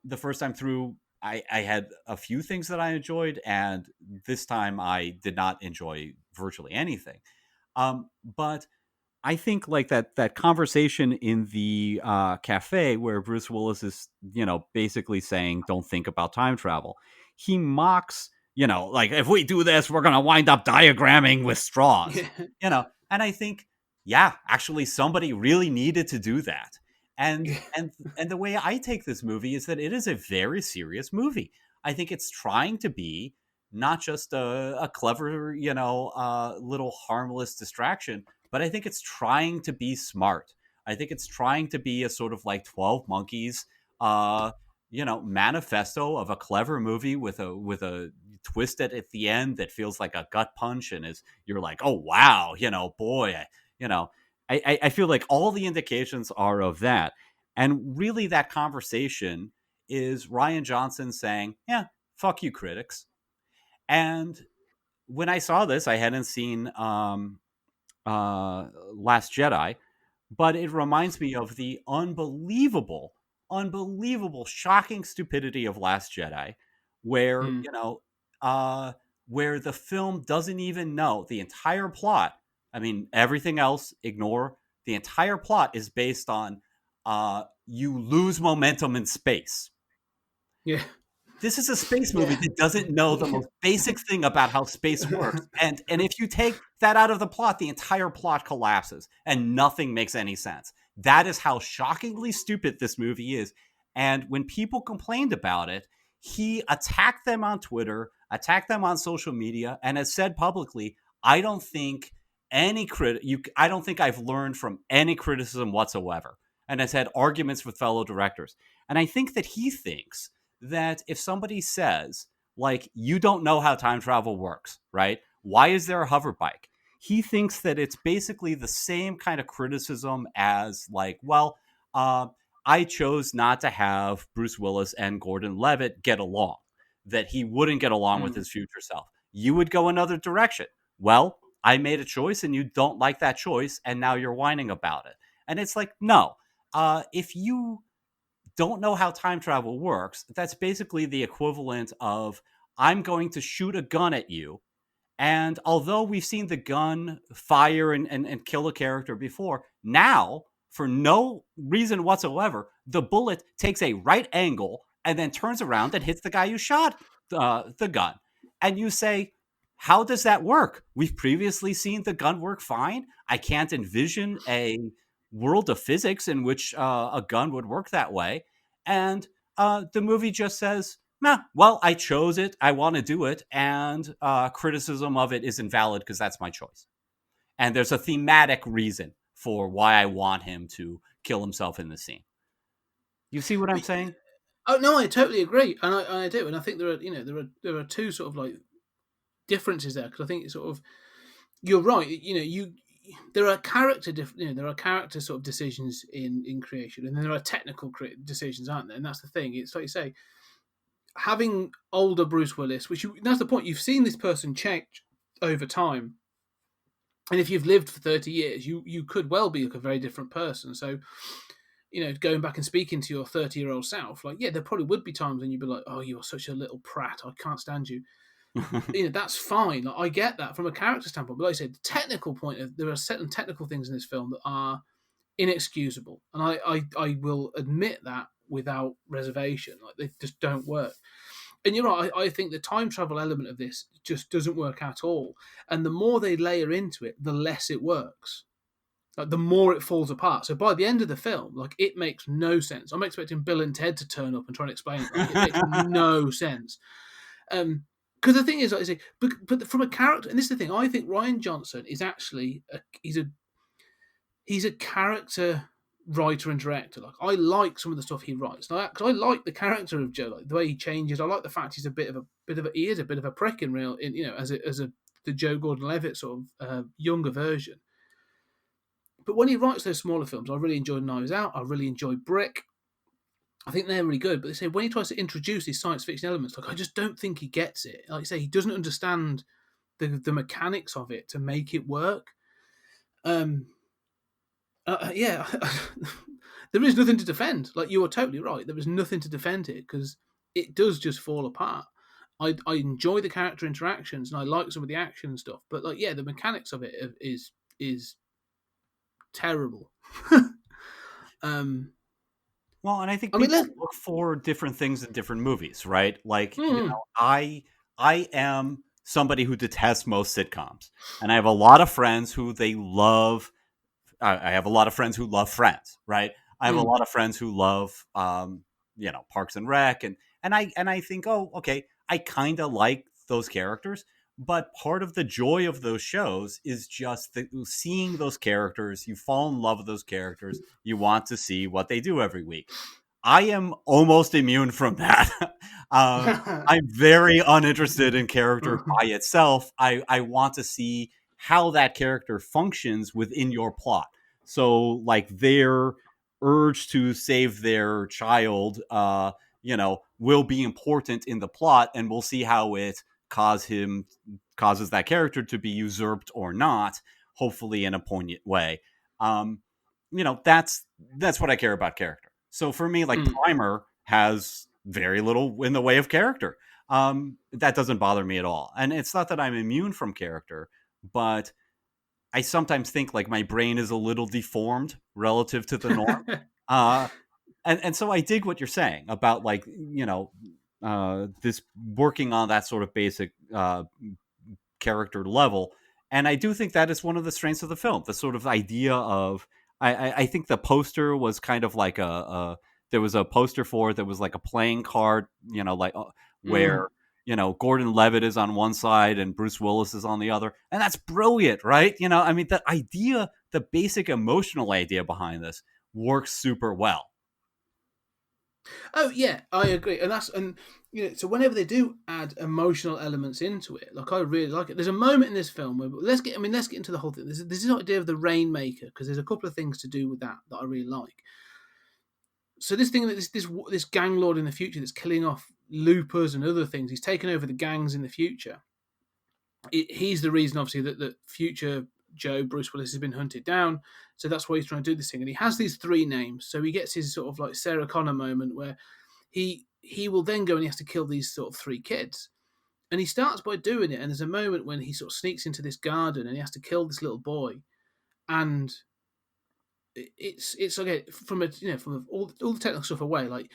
The first time through, I had a few things that I enjoyed, and this time I did not enjoy virtually anything. But I think like that conversation in the cafe where Bruce Willis is, basically saying, "Don't think about time travel." He mocks, like if we do this, we're gonna wind up diagramming with straws, yeah, And I think, yeah, actually, somebody really needed to do that. And yeah, and the way I take this movie is that it is a very serious movie. I think it's trying to be not just a clever, little harmless distraction, but I think it's trying to be smart. I think it's trying to be a sort of like 12 Monkeys, uh, manifesto of a clever movie with a twist at the end that feels like a gut punch and is you're like, oh wow, boy, you know, I feel like all the indications are of that. And really that conversation is Ryan Johnson saying, yeah, fuck you critics. And when I saw this, I hadn't seen Last Jedi, but it reminds me of the unbelievable, shocking stupidity of Last Jedi, where mm, where the film doesn't even know the entire plot. I mean, everything else ignore. The entire plot is based on you lose momentum in space. yeah, This is a space movie yeah, that doesn't know the most basic thing about how space works. And if you take that out of the plot, the entire plot collapses and nothing makes any sense. That is how shockingly stupid this movie is. And when people complained about it, he attacked them on Twitter, attacked them on social media, and has said publicly, I don't think I don't think I've learned from any criticism whatsoever, and has had arguments with fellow directors. And I think that he thinks that if somebody says, like, you don't know how time travel works, right? Why is there a hover bike? He thinks that it's basically the same kind of criticism as, like, well, I chose not to have Bruce Willis and Gordon Levitt get along, that he wouldn't get along with his future self. You would go another direction. Well, I made a choice and you don't like that choice, and now you're whining about it. And it's like, no, if you don't know how time travel works, that's basically the equivalent of, I'm going to shoot a gun at you. And although we've seen the gun fire and kill a character before, now, for no reason whatsoever, the bullet takes a right angle and then turns around and hits the guy who shot the gun. And you say, how does that work? We've previously seen the gun work fine. I can't envision a world of physics in which a gun would work that way. And the movie just says, nah, well, I chose it. I want to do it. And criticism of it is invalid because that's my choice. And there's a thematic reason for why I want him to kill himself in the scene. You see what I'm saying? Oh no, I totally agree, and I do, and I think there are two sort of like differences there, because I think it's sort of, you're right. There are there are character sort of decisions in creation, and then there are technical decisions, aren't there? And that's the thing. It's like you say, having older Bruce Willis, that's the point. You've seen this person change over time, and if you've lived for 30 years, you could well be like a very different person. So, going back and speaking to your 30-year-old self, like, yeah, there probably would be times when you'd be like, oh, you're such a little prat, I can't stand you. That's fine. Like, I get that from a character standpoint. But like I said, the technical point there are certain technical things in this film that are inexcusable, and I will admit that without reservation. Like, they just don't work. And you're right. I think the time travel element of this just doesn't work at all. And the more they layer into it, the less it works. Like, the more it falls apart. So by the end of the film, like, it makes no sense. I'm expecting Bill and Ted to turn up and try and explain it. Like, it makes no sense. Because the thing is, like I say, but from a character, and this is the thing, I think Rian Johnson is actually he's a character writer and director. Like, I like some of the stuff he writes. Because I like the character of Joe, like the way he changes. I like the fact he's a bit of a prick in real, as the Joe Gordon-Levitt sort of younger version. But when he writes those smaller films, I really enjoy Knives Out. I really enjoy Brick. I think they're really good. But they say when he tries to introduce these science fiction elements, like, I just don't think he gets it. Like I say, he doesn't understand the mechanics of it to make it work. Yeah, there is nothing to defend. Like, you are totally right. There is nothing to defend it because it does just fall apart. I enjoy the character interactions and I like some of the action and stuff. But like, yeah, the mechanics of it is terrible. Well, and I think people look for different things in different movies, right? Like, I am somebody who detests most sitcoms, and I have a lot of friends who they love. I have a lot of friends who love Friends, right? I have a lot of friends who love, Parks and Rec, and I think, oh, okay, I kind of like those characters. But part of the joy of those shows is just seeing those characters. You fall in love with those characters. You want to see what they do every week. I am almost immune from that. I'm very uninterested in character by itself. I want to see how that character functions within your plot. So, like, their urge to save their child, will be important in the plot, and we'll see how it causes that character to be usurped or not, hopefully in a poignant way. That's what I care about character. So for me, like, Primer has very little in the way of character. That doesn't bother me at all. And it's not that I'm immune from character, but I sometimes think like my brain is a little deformed relative to the norm. And so I dig what you're saying about, like, this working on that sort of basic character level. And I do think that is one of the strengths of the film, the sort of idea of, I think the poster was kind of like there was a poster for it that was like a playing card, Mm. where Gordon Levitt is on one side and Bruce Willis is on the other, and that's brilliant, right? I mean, the idea, the basic emotional idea behind this works super well. Oh yeah, I agree, and so whenever they do add emotional elements into it, like I really like it. There's a moment in this film where let's get into the whole thing. There's this idea of the Rainmaker, because there's a couple of things to do with that I really like. So this thing that this gang lord in the future that's killing off loopers and other things, he's taken over the gangs in the future. He's the reason, obviously, that future Joe, Bruce Willis, has been hunted down. So that's why he's trying to do this thing. And he has these three names. So he gets his sort of like Sarah Connor moment where he will then go and he has to kill these sort of three kids. And he starts by doing it. And there's a moment when he sort of sneaks into this garden and he has to kill this little boy. And it's okay, from all the technical stuff away. Like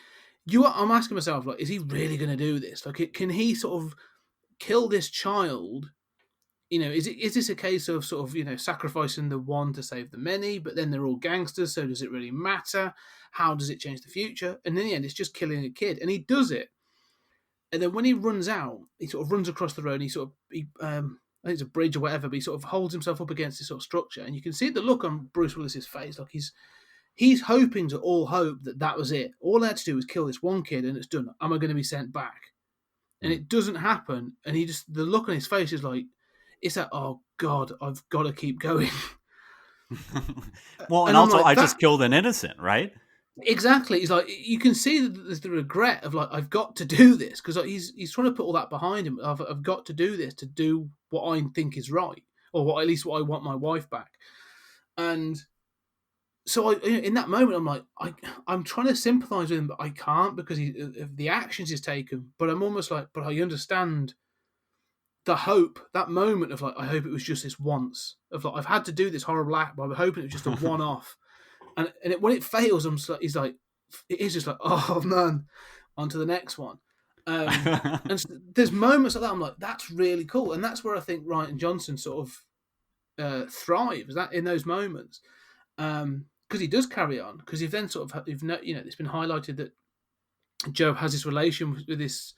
I'm asking myself, like, is he really going to do this? Like, can he sort of kill this child? Is this a case of sort of sacrificing the one to save the many? But then they're all gangsters, so does it really matter? How does it change the future? And in the end, it's just killing a kid, and he does it. And then when he runs out, he sort of runs across the road. And I think it's a bridge or whatever, but he sort of holds himself up against this sort of structure, and you can see the look on Bruce Willis's face, like he's hoping to all hope that was it. All I had to do was kill this one kid, and it's done. Am I going to be sent back? And it doesn't happen, and the look on his face is like, it's that, oh God, I've got to keep going. Well, and I'm also, like, I just killed an innocent, right? Exactly. He's like, you can see that there's the regret of like, I've got to do this, because like, he's trying to put all that behind him. I've got to do this to do what I think is right, or at least what I want my wife back. And so in that moment, I'm like, I'm trying to sympathise with him, but I can't, because of the actions he's taken. But I'm almost like, but I understand the hope, that moment of like, I hope it was just this once, of like, I've had to do this horrible act, but I'm hoping it was just a one-off. And when it fails, he's like, it is just like, oh man, on to the next one. And so there's moments like that. I'm like, that's really cool, and that's where I think Rian Johnson sort of thrives, that in those moments, because he does carry on. Because you've then sort of it's been highlighted that Joe has this relation with this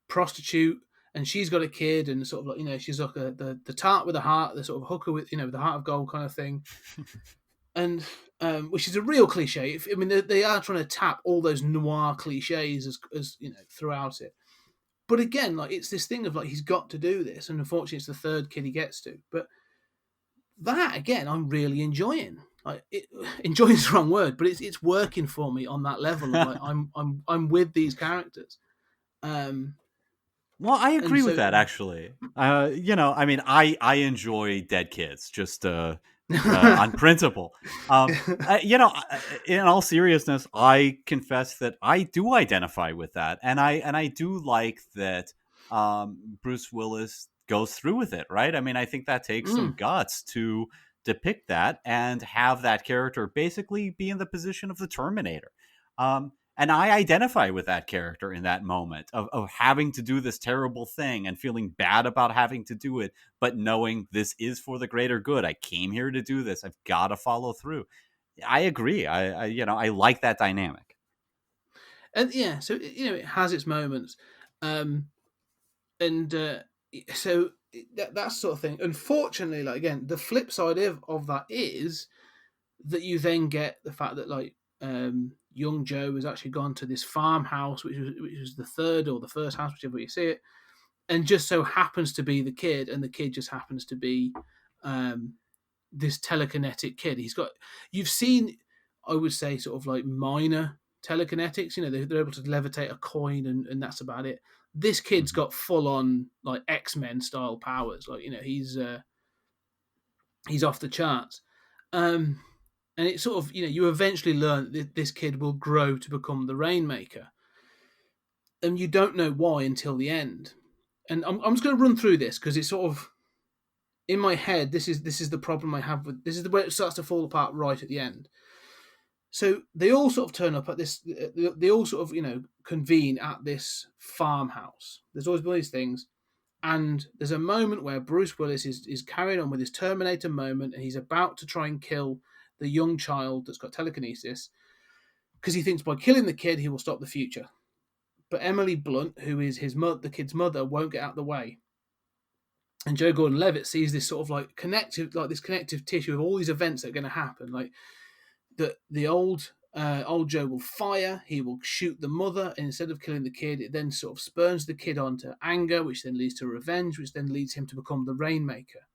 prostitute, and she's got a kid, and sort of like she's like the tart with a heart, the sort of hooker with the heart of gold kind of thing, and which is a real cliche. I mean, they are trying to tap all those noir cliches as throughout it. But again, like, it's this thing of like, he's got to do this, and unfortunately, it's the third kid he gets to. But that again, I'm really enjoying. Like, enjoying is the wrong word, but it's working for me on that level. Of, like, I'm with these characters. Well, I agree with that, actually. I mean, I enjoy dead kids, just on principle. In all seriousness, I confess that I do identify with that, and I do like that Bruce Willis goes through with it, right? I mean, I think that takes some guts to depict that and have that character basically be in the position of the Terminator. And I identify with that character in that moment of having to do this terrible thing and feeling bad about having to do it, but knowing this is for the greater good. I came here to do this. I've got to follow through. I agree. I like that dynamic. And yeah, so it has its moments, so that sort of thing. Unfortunately, like, again, the flip side of that is that you then get the fact that, like, young Joe has actually gone to this farmhouse, which was the third or the first house, whichever way you see it, and just so happens to be the kid, and the kid just happens to be this telekinetic kid. You've seen, I would say, sort of like minor telekinetics. They're able to levitate a coin, and that's about it. This kid's got full on like X-Men style powers. Like, he's off the charts. And it's sort of, you eventually learn that this kid will grow to become the Rainmaker. And you don't know why until the end. And I'm just going to run through this because it's sort of, in my head, this is the problem I have with, this is the way it starts to fall apart right at the end. So they all sort of turn up at this, they all sort of, convene at this farmhouse. There's always one of these things. And there's a moment where Bruce Willis is carrying on with his Terminator moment, and he's about to try and kill the young child that's got telekinesis, because he thinks by killing the kid he will stop the future. But Emily Blunt, who is the kid's mother, won't get out of the way. And Joe Gordon-Levitt sees this sort of like connective tissue of all these events that are going to happen. Like the old Joe will fire, he will shoot the mother, and instead of killing the kid, it then sort of spurns the kid onto anger, which then leads to revenge, which then leads him to become the Rainmaker.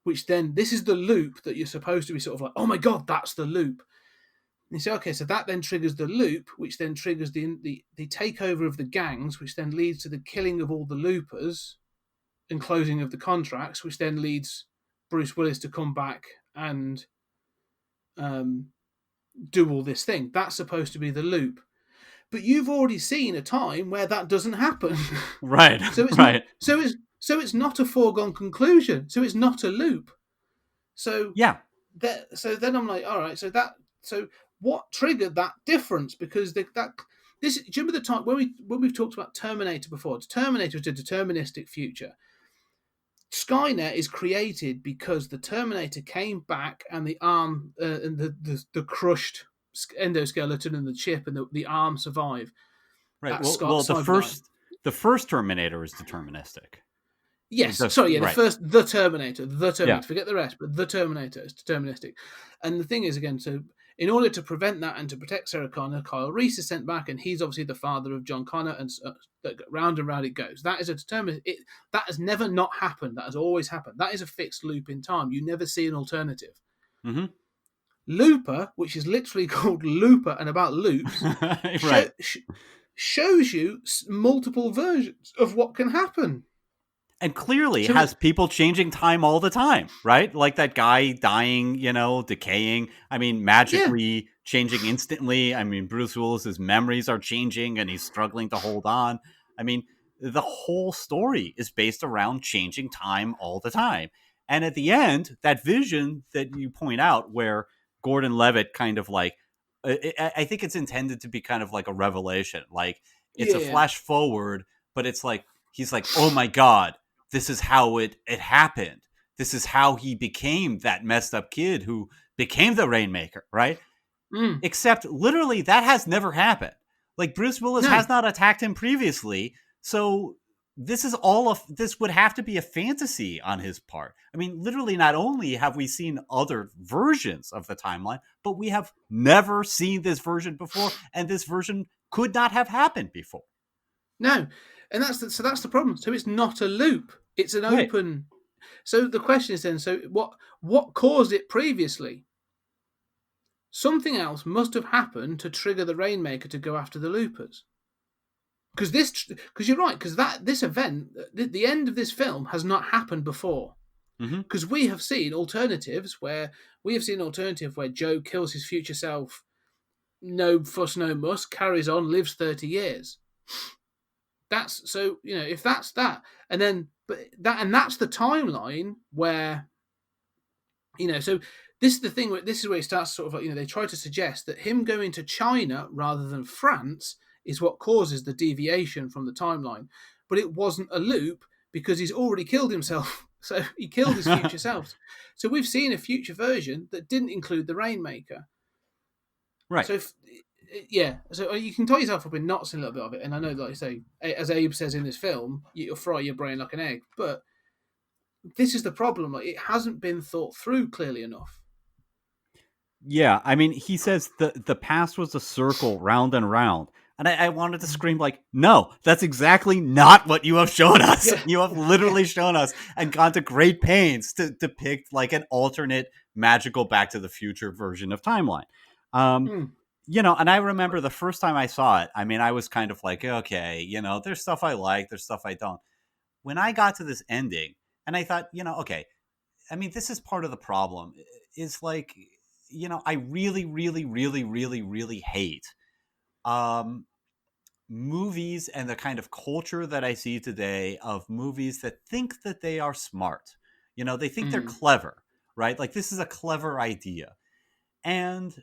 Which then, this is the loop that you're supposed to be sort of like, oh my God, that's the loop. And you say, okay, so that then triggers the loop, which then triggers the takeover of the gangs, which then leads to the killing of all the loopers and closing of the contracts, which then leads Bruce Willis to come back and do all this thing. That's supposed to be the loop. But you've already seen a time where that doesn't happen. Right. So it's right. So it's not a foregone conclusion. So it's not a loop. So Yeah. So then I'm like, all right. So what triggered that difference? Because do you remember the time when we've talked about Terminator before? Terminator is a deterministic future. Skynet is created because the Terminator came back and the arm and the crushed endoskeleton and the chip and the arm survive. Right. That's Well, Cyberdyne. the first Terminator is deterministic. Yes, The Terminator. Yeah. Forget the rest, but the Terminator is deterministic. And the thing is, again, so in order to prevent that and to protect Sarah Connor, Kyle Reese is sent back, and he's obviously the father of John Connor, and round and round it goes. That is a determinist. That has never not happened. That has always happened. That is a fixed loop in time. You never see an alternative. Mm-hmm. Looper, which is literally called Looper and about loops, Right. shows you multiple versions of what can happen. And clearly has people changing time all the time, right? Like that guy dying, decaying. I mean, magically changing instantly. I mean, Bruce Willis's memories are changing and he's struggling to hold on. I mean, the whole story is based around changing time all the time. And at the end, that vision that you point out where Gordon-Levitt kind of like, I think it's intended to be kind of like a revelation. Like it's a flash forward, but it's like, he's like, oh my God, this is how it happened. This is how he became that messed up kid who became the Rainmaker, right? Mm. Except literally that has never happened. Like Bruce Willis has not attacked him previously. So this would have to be a fantasy on his part. I mean, literally not only have we seen other versions of the timeline, but we have never seen this version before. And this version could not have happened before. No. And that's the problem. So it's not a loop. It's an open. So the question is then, so what caused it previously? Something else must have happened to trigger the Rainmaker to go after the loopers. Because you're right, because this event, the end of this film has not happened before. Because we have seen alternatives where Joe kills his future self, no fuss, no muss, carries on, lives 30 years. That's so, if that's that, and then that's the timeline where, so this is the thing where this is where it starts sort of like, they try to suggest that him going to China rather than France is what causes the deviation from the timeline, but it wasn't a loop because he's already killed himself. So he killed his future self. So we've seen a future version that didn't include the Rainmaker. Right. So so you can tie yourself up in knots in a little bit of it, and I know, like I say, as Abe says in this film, you'll fry your brain like an egg. But this is the problem; like it hasn't been thought through clearly enough. Yeah, I mean, he says the past was a circle, round and round, and I wanted to scream like, no, that's exactly not what you have shown us. Yeah. You have literally shown us and gone to great pains to depict like an alternate magical Back to the Future version of timeline. And I remember the first time I saw it, I mean, I was kind of like, okay, there's stuff I like, there's stuff I don't. When I got to this ending and I thought, okay, I mean, this is part of the problem is like, I really, really, really, really, really hate movies and the kind of culture that I see today of movies that think that they are smart. They think they're clever, right? Like this is a clever idea. And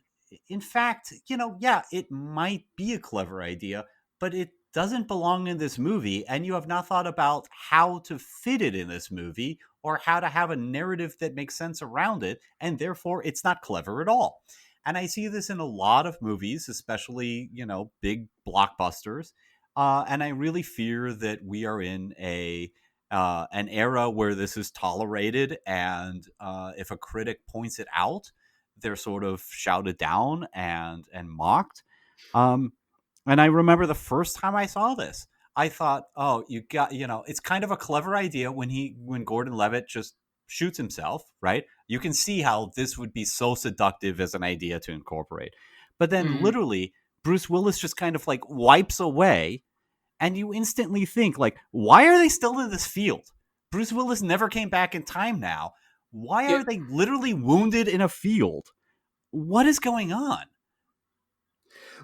in fact, it might be a clever idea, but it doesn't belong in this movie. And you have not thought about how to fit it in this movie or how to have a narrative that makes sense around it. And therefore, it's not clever at all. And I see this in a lot of movies, especially, big blockbusters. And I really fear that we are in an era where this is tolerated, and if a critic points it out, they're sort of shouted down and mocked. Um, and I remember the first time I saw this, I thought, oh, it's kind of a clever idea when Gordon Levitt just shoots himself, right? You can see how this would be so seductive as an idea to incorporate. But then literally, Bruce Willis just kind of like wipes away, and you instantly think, like, why are they still in this field? Bruce Willis never came back in time now. Why are they literally wounded in a field? What is going on?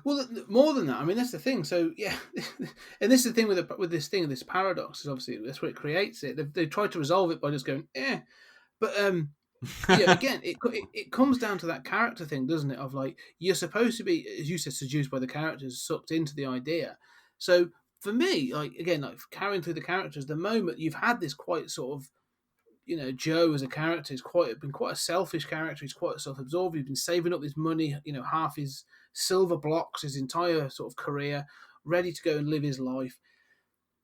Well, more than that, I mean, that's the thing. So, yeah, and this is the thing with this paradox, is obviously that's what it creates. They tried to resolve it by just going, but again, it comes down to that character thing, doesn't it? Of like, you're supposed to be, as you said, seduced by the characters, sucked into the idea. So for me, like again, like carrying through the characters, the moment you've had this quite sort of, Joe as a character is been quite a selfish character. He's quite self-absorbed. He's been saving up his money, half his silver blocks, his entire sort of career, ready to go and live his life.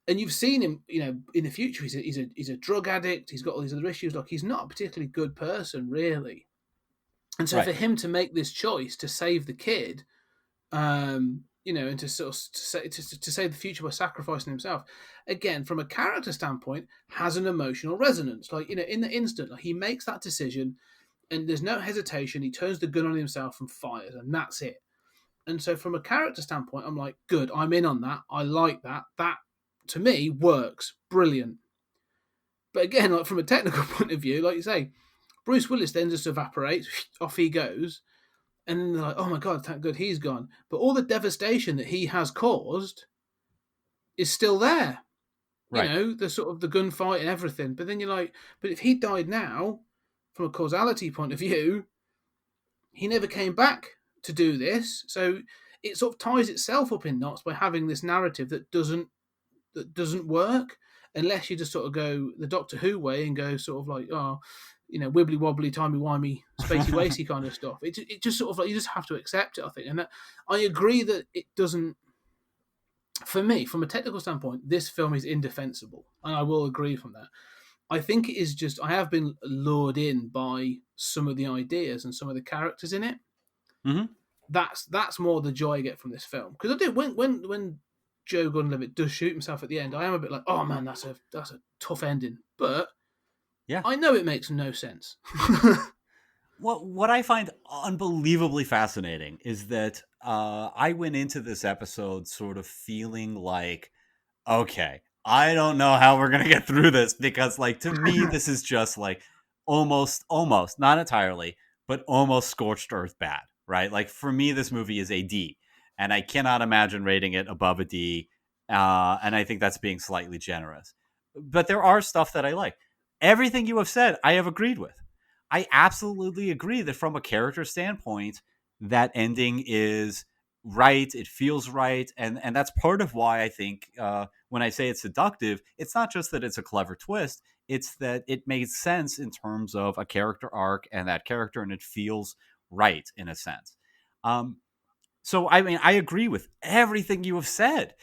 And you've seen him, in the future, he's a drug addict. He's got all these other issues. Like, he's not a particularly good person, really. And so for him to make this choice to save the kid, and to sort of to save the future by sacrificing himself, again, from a character standpoint, has an emotional resonance. Like, in the instant, like, he makes that decision, and there's no hesitation. He turns the gun on himself and fires, and that's it. And so from a character standpoint, I'm like, good, I'm in on that. I like that. That, to me, works. Brilliant. But again, like from a technical point of view, like you say, Bruce Willis then just evaporates, off he goes, and then they're like, oh my God, thank God he's gone. But all the devastation that he has caused is still there. Right. The sort of the gunfight and everything. But then you're like, but if he died now, from a causality point of view, he never came back to do this. So it sort of ties itself up in knots by having this narrative that doesn't work, unless you just sort of go the Doctor Who way and go sort of like, wibbly wobbly, timey wimey, spacey wacy kind of stuff. It just sort of like, you just have to accept it, I think. And that, I agree that it doesn't. For me, from a technical standpoint, this film is indefensible, and I will agree from that. I think it is just, I have been lured in by some of the ideas and some of the characters in it. Mm-hmm. That's more the joy I get from this film, because I do when Joe Gordon-Levitt does shoot himself at the end, I am a bit like, oh man, that's a tough ending. But yeah, I know it makes no sense. What I find unbelievably fascinating is that I went into this episode sort of feeling like, okay, I don't know how we're gonna get through this, because like, to me, this is just like almost, not entirely, but almost scorched earth bad, right? Like, for me, this movie is a D, and I cannot imagine rating it above a D. And I think that's being slightly generous. But there are stuff that I like. Everything you have said, I have agreed with. I absolutely agree that from a character standpoint, that ending is right. It feels right. And that's part of why I think when I say it's seductive, it's not just that it's a clever twist. It's that it made sense in terms of a character arc and that character, and it feels right in a sense. So, I mean, I agree with everything you have said.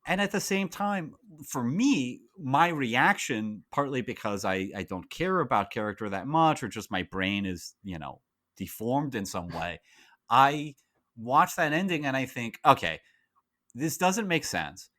And at the same time, for me, my reaction, partly because I don't care about character that much, or just my brain is, deformed in some way, I watch that ending and I think, okay, this doesn't make sense.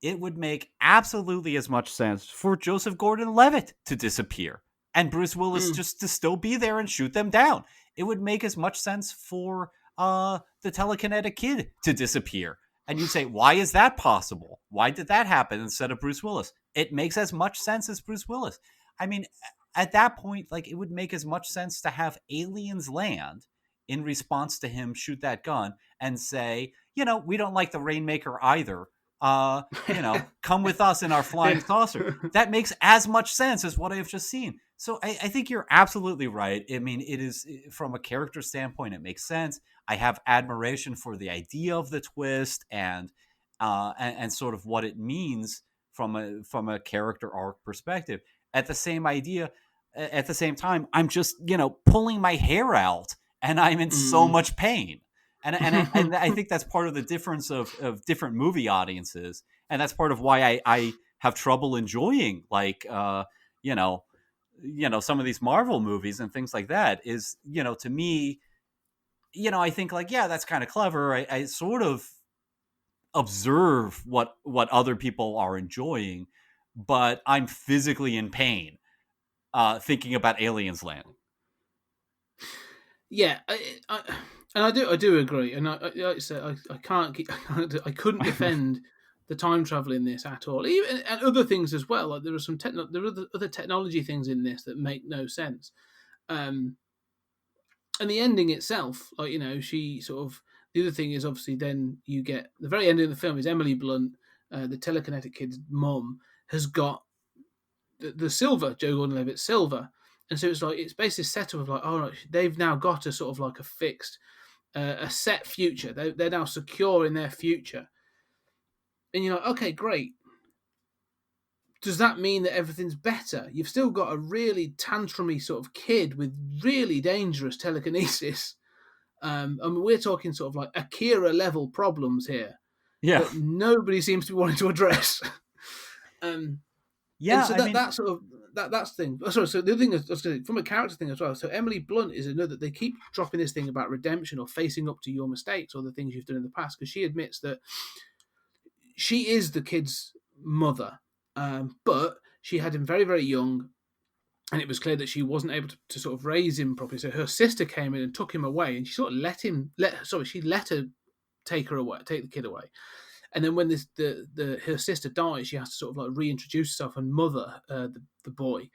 It would make absolutely as much sense for Joseph Gordon-Levitt to disappear and Bruce Willis just to still be there and shoot them down. It would make as much sense for the telekinetic kid to disappear. And you say, why is that possible? Why did that happen instead of Bruce Willis? It makes as much sense as Bruce Willis. I mean, at that point, like, it would make as much sense to have aliens land in response to him shoot that gun and say, we don't like the Rainmaker either. Come with us in our flying saucer. That makes as much sense as what I have just seen. So I think you're absolutely right. I mean, it is, from a character standpoint, it makes sense. I have admiration for the idea of the twist and sort of what it means from a character arc perspective. At the same time, I'm just, pulling my hair out and I'm in so much pain. And I think that's part of the difference of different movie audiences, and that's part of why I have trouble enjoying like some of these Marvel movies and things like that. Is to me, I think like, yeah, that's kind of clever. I sort of observe what other people are enjoying, but I'm physically in pain thinking about aliens landing. Yeah, and I do agree, and like I said, I can't I couldn't defend the time travel in this at all, even and other things as well. Like there are other technology things in this that make no sense, and the ending itself, like she sort of the other thing is obviously then you get the very end of the film is Emily Blunt, the telekinetic kid's mum, has got the silver, Joe Gordon-Levitt's silver. And so it's like it's basically a setup of like, oh, right, they've now got a sort of like a fixed, a set future. They're now secure in their future, and you're like, okay, great. Does that mean that everything's better? You've still got a really tantrumy sort of kid with really dangerous telekinesis. I mean, we're talking sort of like Akira level problems here Yeah, that nobody seems to be wanting to address. yeah. And so that's sort of that's the thing. Sorry, so the other thing is from a character thing as well. So Emily Blunt is another. They keep dropping this thing about redemption or facing up to your mistakes or the things you've done in the past, because she admits that she is the kid's mother, but she had him very, very young, and it was clear that she wasn't able to sort of raise him properly. So her sister came in and took him away, and she sort of let her take the kid away. And then when her sister dies, she has to sort of like reintroduce herself and mother the boy,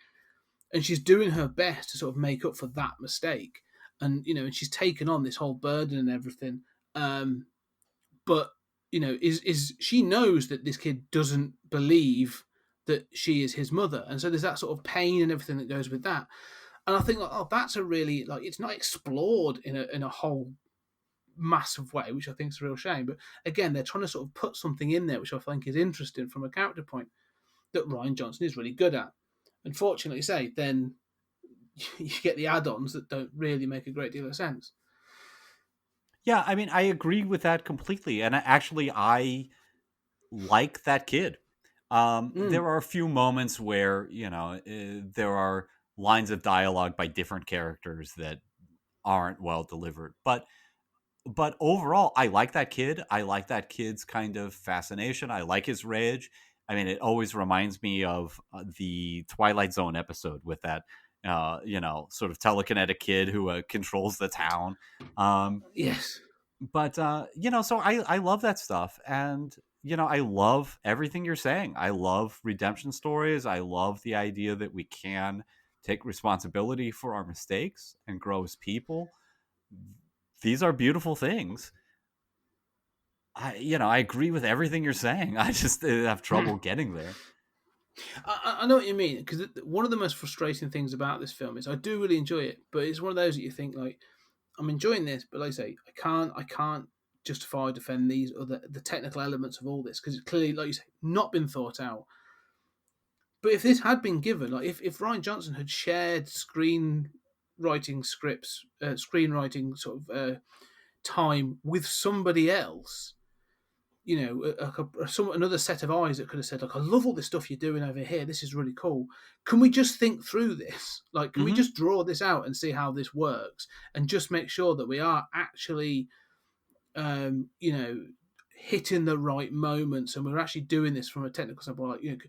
and she's doing her best to sort of make up for that mistake, and and she's taken on this whole burden and everything. But is she knows that this kid doesn't believe that she is his mother, and so there's that sort of pain and everything that goes with that. And I think like, oh, that's a really like it's not explored in a whole massive way, which I think is a real shame. But again, they're trying to sort of put something in there which I think is interesting from a character point that Rian Johnson is really good at. Unfortunately, say then you get the add-ons that don't really make a great deal of sense. Yeah, I mean, I agree with that completely, and I like that kid. There are a few moments where there are lines of dialogue by different characters that aren't well delivered, but overall, I like that kid. I like that kid's kind of fascination. I like his rage. I mean, it always reminds me of the Twilight Zone episode with that, sort of telekinetic kid who controls the town. Yes. But so I love that stuff, and I love everything you're saying. I love redemption stories. I love the idea that we can take responsibility for our mistakes and grow as people. These are beautiful things. I agree with everything you're saying. I just have trouble getting there. I know what you mean, because one of the most frustrating things about this film is I do really enjoy it, but it's one of those that you think like I'm enjoying this, but like I say, I can't justify or defend these or the technical elements of all this because it's clearly, like you say, not been thought out. But if this had been given, like if Rian Johnson had shared screenwriting scripts, screenwriting sort of time with somebody else, another set of eyes that could have said, like, I love all this stuff you're doing over here. This is really cool. Can we just think through this? Like, can we just draw this out and see how this works and just make sure that we are actually, hitting the right moments and we're actually doing this from a technical standpoint? Like,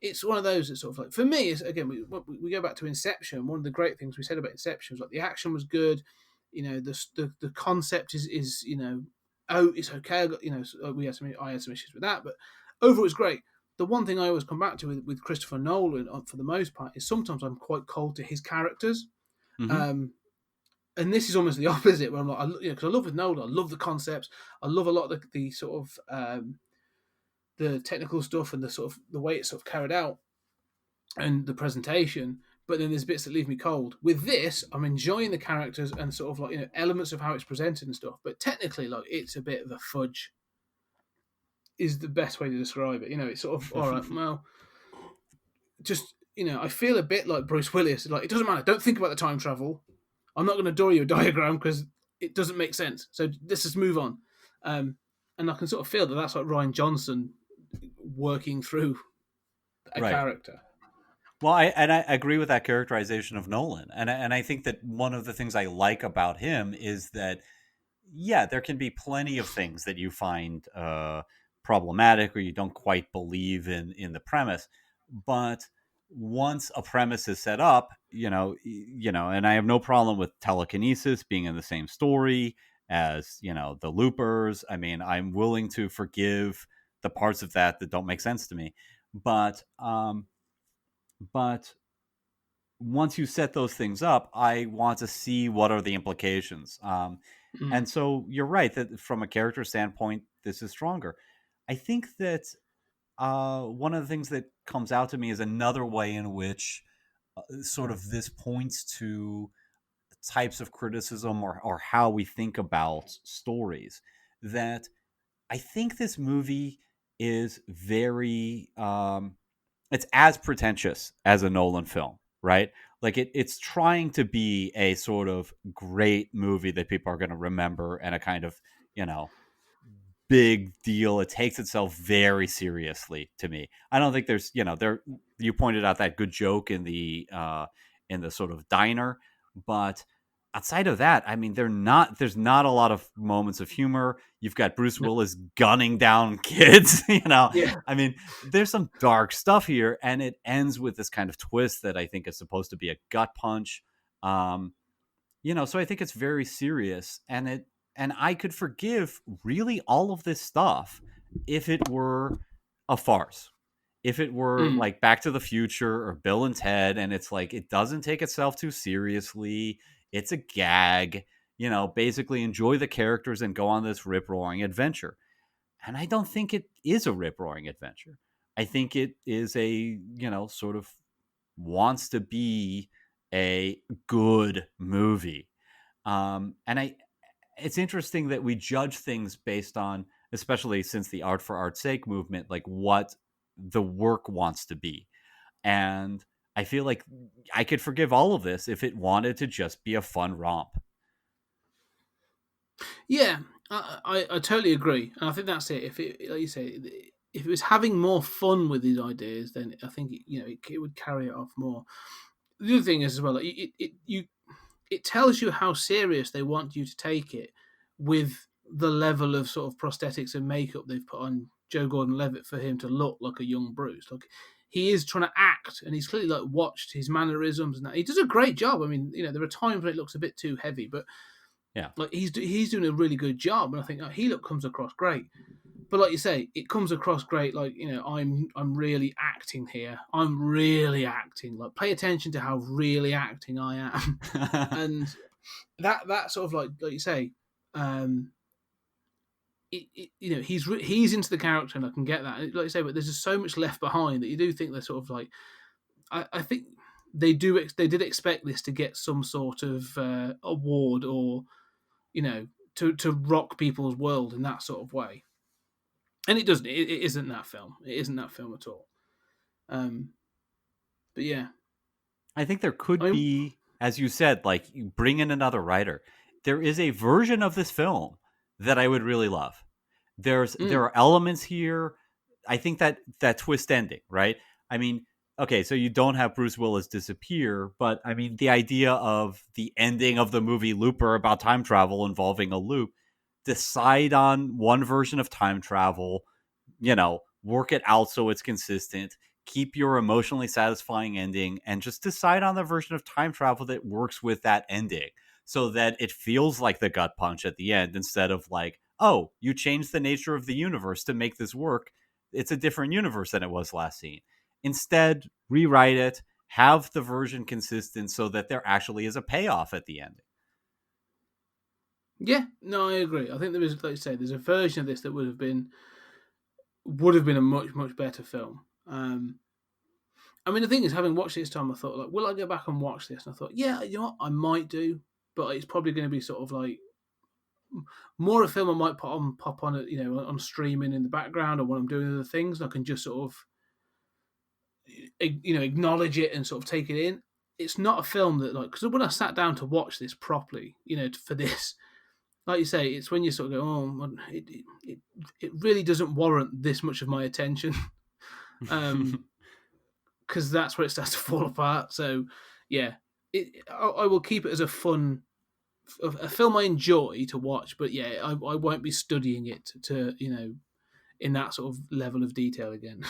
it's one of those that sort of like, for me, is again, we go back to Inception. One of the great things we said about Inception was like the action was good. The concept is it's okay. I had some issues with that, but overall it was great. The one thing I always come back to with Christopher Nolan, for the most part, is sometimes I'm quite cold to his characters. And this is almost the opposite, where I'm like, because I love with Nolan, I love the concepts, I love a lot of the sort of the technical stuff and the sort of the way it's sort of carried out and the presentation. But then there's bits that leave me cold. With this, I'm enjoying the characters and sort of like elements of how it's presented and stuff. But technically, like it's a bit of a fudge. Is the best way to describe it. It's sort of all right. Well, just I feel a bit like Bruce Willis. Like it doesn't matter. Don't think about the time travel. I'm not going to draw you a diagram because it doesn't make sense. So let's just move on. And I can sort of feel that that's like Ryan Johnson working through a Right. character. Well, I agree with that characterization of Nolan, and I think that one of the things I like about him is that, yeah, there can be plenty of things that you find problematic or you don't quite believe in the premise, but once a premise is set up, and I have no problem with telekinesis being in the same story as the loopers. I mean, I'm willing to forgive the parts of that don't make sense to me, but once you set those things up, I want to see what are the implications. And so you're right that from a character standpoint, this is stronger. I think that one of the things that comes out to me is another way in which sort of this points to types of criticism or how we think about stories. That I think this movie is very it's as pretentious as a Nolan film, right? Like it's trying to be a sort of great movie that people are going to remember and a kind of, big deal. It takes itself very seriously to me. I don't think there's, there you pointed out that good joke in the sort of diner, but outside of that, I mean, there's not a lot of moments of humor. You've got Bruce Willis gunning down kids, Yeah. I mean, there's some dark stuff here, and it ends with this kind of twist that I think is supposed to be a gut punch. So I think it's very serious, and I could forgive really all of this stuff if it were a farce. If it were like Back to the Future or Bill and Ted, and it's like it doesn't take itself too seriously. It's a gag, basically enjoy the characters and go on this rip-roaring adventure. And I don't think it is a rip-roaring adventure. I think it is a, sort of wants to be a good movie. It's interesting that we judge things based on, especially since the art for art's sake movement, like what the work wants to be. And I feel like I could forgive all of this if it wanted to just be a fun romp. Yeah, I totally agree, and I think that's it. If it, like you say, if it was having more fun with these ideas, then I think it would carry it off more. The other thing is as well, like, it tells you how serious they want you to take it with the level of sort of prosthetics and makeup they've put on Joe Gordon-Levitt for him to look like a young Bruce. Like he is trying to act, and he's clearly like watched his mannerisms and that. He does a great job. I mean, there are times when it looks a bit too heavy, but yeah, like he's doing a really good job, and I think comes across great. But like you say, it comes across great. Like I'm really acting here. I'm really acting. Like pay attention to how really acting I am, and that sort of like you say, he's into the character, and I can get that. Like you say, but there's just so much left behind that you do think they're sort of like. I think they did expect this to get some sort of award or to rock people's world in that sort of way. And it doesn't. It isn't that film. It isn't that film at all. But yeah, I think there could be, as you said, like you bring in another writer. There is a version of this film that I would really love. There are elements here. I think that twist ending, right? I mean, okay, so you don't have Bruce Willis disappear, but I mean, the idea of the ending of the movie Looper about time travel involving a loop, decide on one version of time travel, work it out so it's consistent, keep your emotionally satisfying ending, and just decide on the version of time travel that works with that ending so that it feels like the gut punch at the end instead of like, oh, you changed the nature of the universe to make this work. It's a different universe than it was last seen. Instead, rewrite it, have the version consistent so that there actually is a payoff at the ending. Yeah, no, I agree. I think there is, like you say, there's a version of this that would have been a much, much better film. I mean, the thing is, having watched it this time, I thought, like, will I go back and watch this? And I thought, yeah, you know what, I might do, but it's probably going to be sort of like more a film I might pop on it, on streaming in the background or when I'm doing other things, and I can just sort of, acknowledge it and sort of take it in. it's not a film that, like, because when I sat down to watch this properly, for this, like you say, it's when you sort of go, oh, it really doesn't warrant this much of my attention, because that's where it starts to fall apart. So yeah, I will keep it as a film I enjoy to watch, but yeah, I won't be studying it to in that sort of level of detail again.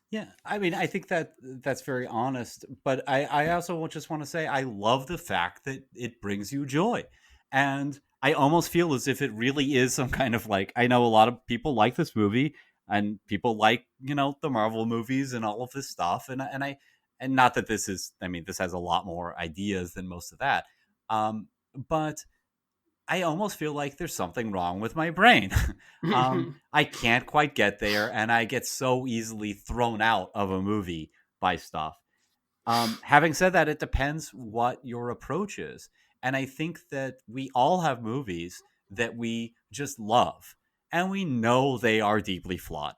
Yeah, I mean, I think that that's very honest, but I also just want to say I love the fact that it brings you joy. And I almost feel as if it really is some kind of like, I know a lot of people like this movie and people like, the Marvel movies and all of this stuff. And not that this is, I mean, this has a lot more ideas than most of that. But I almost feel like there's something wrong with my brain. I can't quite get there, and I get so easily thrown out of a movie by stuff. Having said that, it depends what your approach is. And I think that we all have movies that we just love, and we know they are deeply flawed.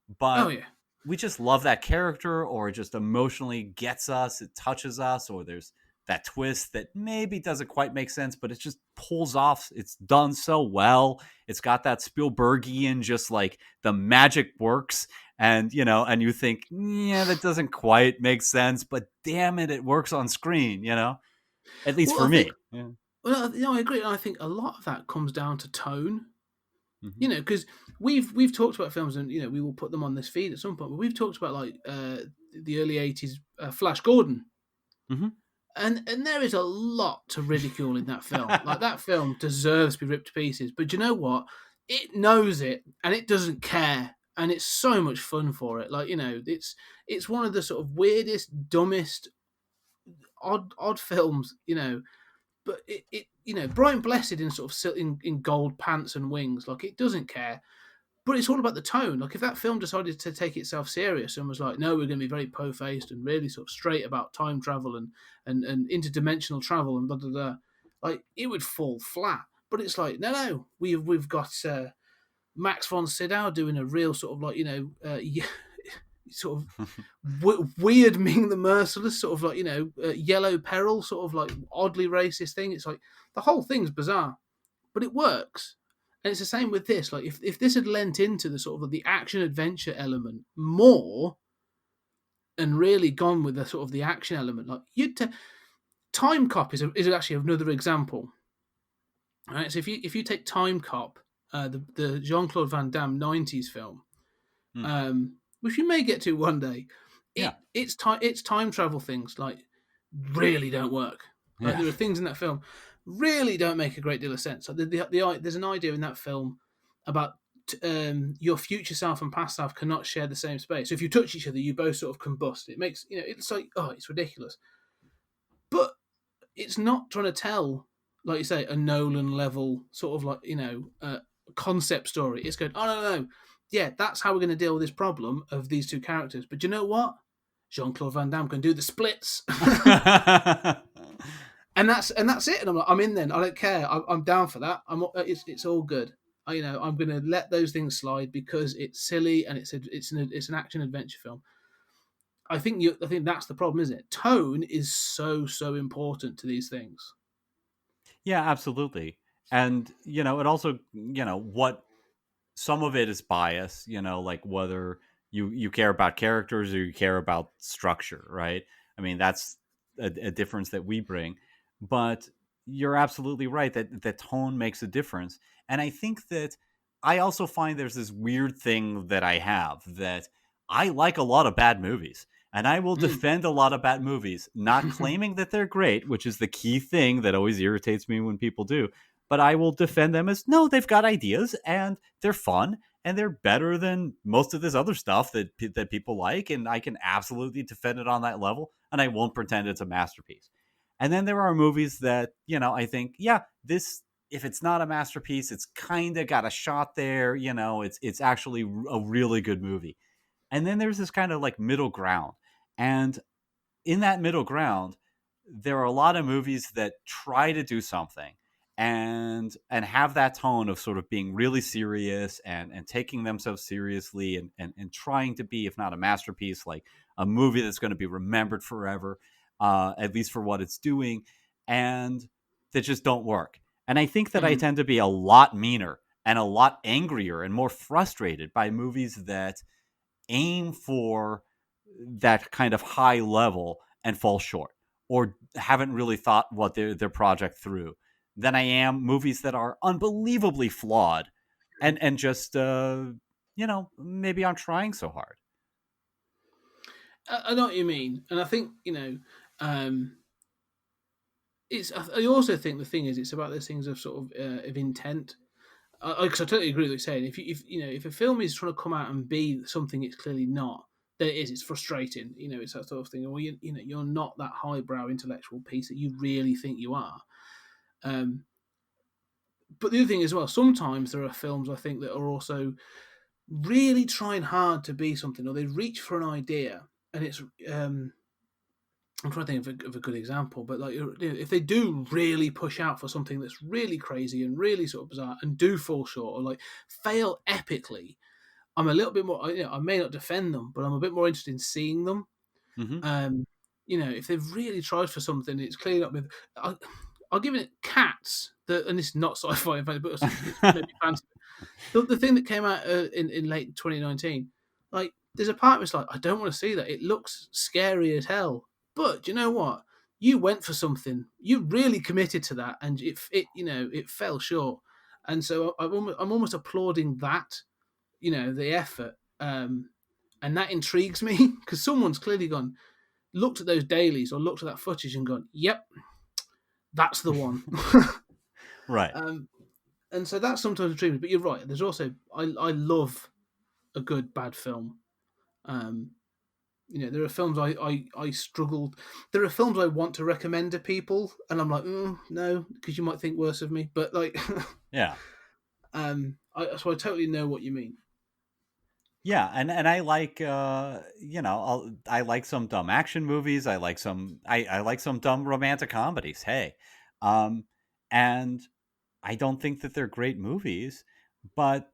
Oh But yeah. we just love that character, or it just emotionally gets us, it touches us, or there's that twist that maybe doesn't quite make sense, but it just pulls off. It's done so well. It's got that Spielbergian, just like the magic works. And, and you think, yeah, that doesn't quite make sense, but damn it, it works on screen, at least Well, for I think, me. Yeah. well, I agree. I think a lot of that comes down to tone. Mm-hmm. Because we've talked about films, and we will put them on this feed at some point. But we've talked about like the early '80s Flash Gordon, Mm-hmm. and there is a lot to ridicule in that film. Like, that film deserves to be ripped to pieces. But you know what? It knows it, and it doesn't care, and it's so much fun for it. Like, it's one of the sort of weirdest, dumbest, odd films. But it bright and blessed in sort of in gold pants and wings. Like, it doesn't care. But it's all about the tone. Like, if that film decided to take itself serious and was like, no, we're going to be very po-faced and really sort of straight about time travel and interdimensional travel and blah, blah, blah, like, it would fall flat. But it's like, no, we've got Max von Sydow doing a real sort of like, sort of weird Ming the Merciless, sort of like, Yellow Peril, sort of like oddly racist thing. It's like, the whole thing's bizarre, but it works. And it's the same with this. Like, if this had lent into the sort of the action adventure element more, and really gone with the sort of the action element, like Time Cop is actually another example. All right, so if you take Time Cop, the Jean-Claude Van Damme '90s film, which you may get to one day, its time travel things like really don't work. Like, there are things in that film really don't make a great deal of sense. Like, there's an idea in that film about your future self and past self cannot share the same space. So if you touch each other, you both sort of combust. It makes it's like, oh, it's ridiculous. But it's not trying to tell, like you say, a Nolan level sort of like concept story. It's going, oh no, yeah, that's how we're going to deal with this problem of these two characters. But you know what? Jean-Claude Van Damme can do the splits. And that's it. And I'm like, I'm in then. I don't care. I'm down for that. It's all good. I'm going to let those things slide because it's silly and it's an action adventure film. I think that's the problem, isn't it? Tone is so important to these things. Yeah, absolutely. And, it also, what some of it is bias, like whether you care about characters or you care about structure, right? I mean, that's a difference that we bring. But you're absolutely right that tone makes a difference. And I think that I also find there's this weird thing that I have that I like a lot of bad movies. And I will defend a lot of bad movies, not claiming that they're great, which is the key thing that always irritates me when people do. But I will defend them as, no, they've got ideas and they're fun and they're better than most of this other stuff that people like. And I can absolutely defend it on that level. And I won't pretend it's a masterpiece. And then there are movies that, I think, yeah, this, if it's not a masterpiece, it's kind of got a shot there. It's actually a really good movie. And then there's this kind of like middle ground. And in that middle ground, there are a lot of movies that try to do something and have that tone of sort of being really serious and taking themselves seriously and trying to be, if not a masterpiece, like a movie that's going to be remembered forever. at least for what it's doing, and that just don't work. And I think that I Mhm. tend to be a lot meaner and a lot angrier and more frustrated by movies that aim for that kind of high level and fall short, or haven't really thought what their project through, than I am movies that are unbelievably flawed and just maybe aren't trying so hard. I know what you mean, and I think um, it's. I also think the thing is, it's about those things of sort of intent. Because I totally agree with what you're saying. If a film is trying to come out and be something it's clearly not, then it is. It's frustrating. It's that sort of thing. Or you're not that highbrow intellectual piece that you really think you are. Um, but the other thing as well, sometimes there are films I think that are also really trying hard to be something, or they reach for an idea, and it's. I'm trying to think of a good example, but like if they do really push out for something that's really crazy and really sort of bizarre and do fall short or like fail epically, I'm a little bit more. I may not defend them, but I'm a bit more interested in seeing them. Hmm. Um, if they've really tried for something, it's clearly not been. I'll give it Cats, and this is not sci-fi, but it's maybe fantasy. The thing that came out in late 2019, like there's a part of it's like I don't want to see that. It looks scary as hell. But do you know what? You went for something. You really committed to that, and it fell short. And so I'm almost applauding that. The effort, and that intrigues me because someone's clearly gone looked at those dailies or looked at that footage and gone, "Yep, that's the one." Right. um, and so that's sometimes intriguing. But you're right. There's also I love a good bad film. Um, there are films I struggled. There are films I want to recommend to people, and I'm like, no, because you might think worse of me. But like, Yeah. so I totally know what you mean. Yeah, and I like I like some dumb action movies. I like some dumb romantic comedies. Hey, um, and I don't think that they're great movies, but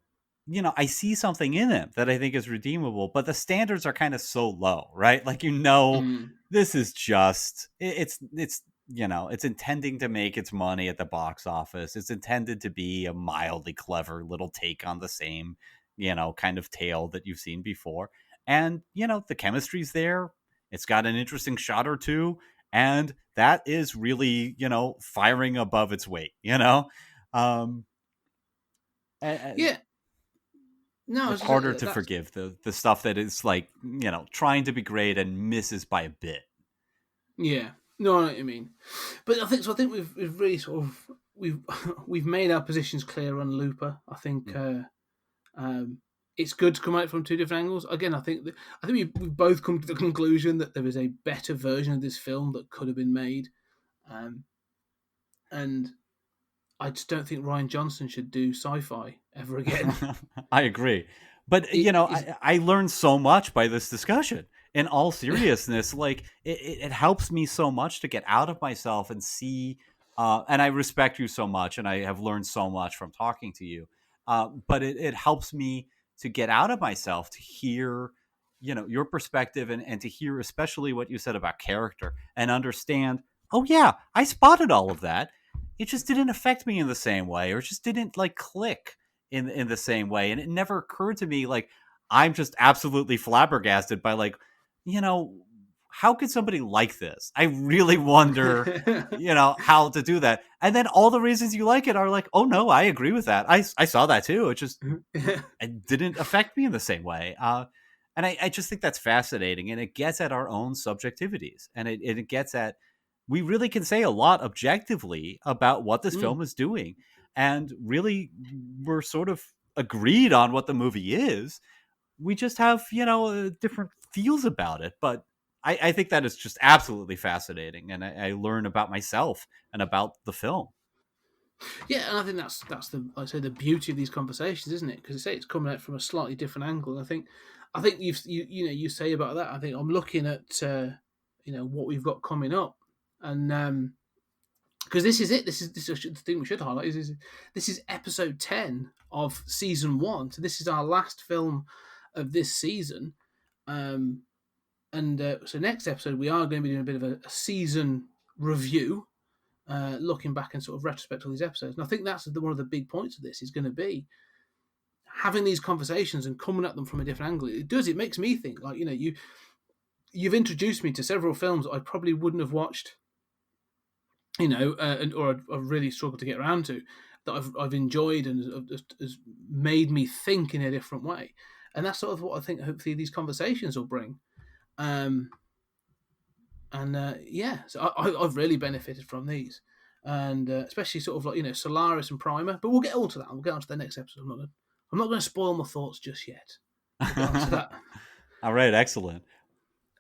I see something in them that I think is redeemable. But the standards are kind of so low, right? Like Mm. this is just it's it's intending to make its money at the box office. It's intended to be a mildly clever little take on the same kind of tale that you've seen before, and the chemistry's there. It's got an interesting shot or two, and that is really firing above its weight. um, and Yeah, no, it's harder to forgive the stuff that is like trying to be great and misses by a bit. yeah. No, I know what you mean. But I think so. I think we've really sort of we've made our positions clear on Looper. I think Mm. um, it's good to come at it from two different angles. Again, I think we've both come to the conclusion that there is a better version of this film that could have been made, um, and I just don't think Ryan Johnson should do sci-fi ever again. I agree. But It is. I learned so much by this discussion. In all seriousness, like it helps me so much to get out of myself and see. And I respect you so much, and I have learned so much from talking to you. But it helps me to get out of myself to hear, your perspective, and to hear especially what you said about character and understand. Oh yeah, I spotted all of that. It just didn't affect me in the same way, or it just didn't like click in the same way. And it never occurred to me like I'm just absolutely flabbergasted by like, you know, how could somebody like this? I really wonder, how to do that. And then all the reasons you like it are like, oh no, I agree with that. I saw that too. It didn't affect me in the same way. And I just think that's fascinating, and it gets at our own subjectivities, and it gets at, we really can say a lot objectively about what this Mm. film is doing, and really we're sort of agreed on what the movie is. We just have different feels about it, but I think that is just absolutely fascinating, and I learn about myself and about the film. Yeah, and I think that's the I say the beauty of these conversations, isn't it? Because I say it's coming out from a slightly different angle. And I think you say about that. I think I'm looking at what we've got coming up, and because this is it. This is the thing we should highlight is this is episode 10 of season 1. So this is our last film of this season, um, And so next episode, we are going to be doing a bit of a season review, looking back and sort of retrospect all these episodes. And I think that's one of the big points of this is going to be having these conversations and coming at them from a different angle. It makes me think, like, you've introduced me to several films I probably wouldn't have watched, or I've really struggled to get around to, that I've enjoyed and has made me think in a different way. And that's sort of what I think hopefully these conversations will bring. So I've really benefited from these, and especially sort of like Solaris and Primer. But we'll get on to that. We'll get on to the next episode. I'm not going to spoil my thoughts just yet. We'll get on to that. All right, excellent.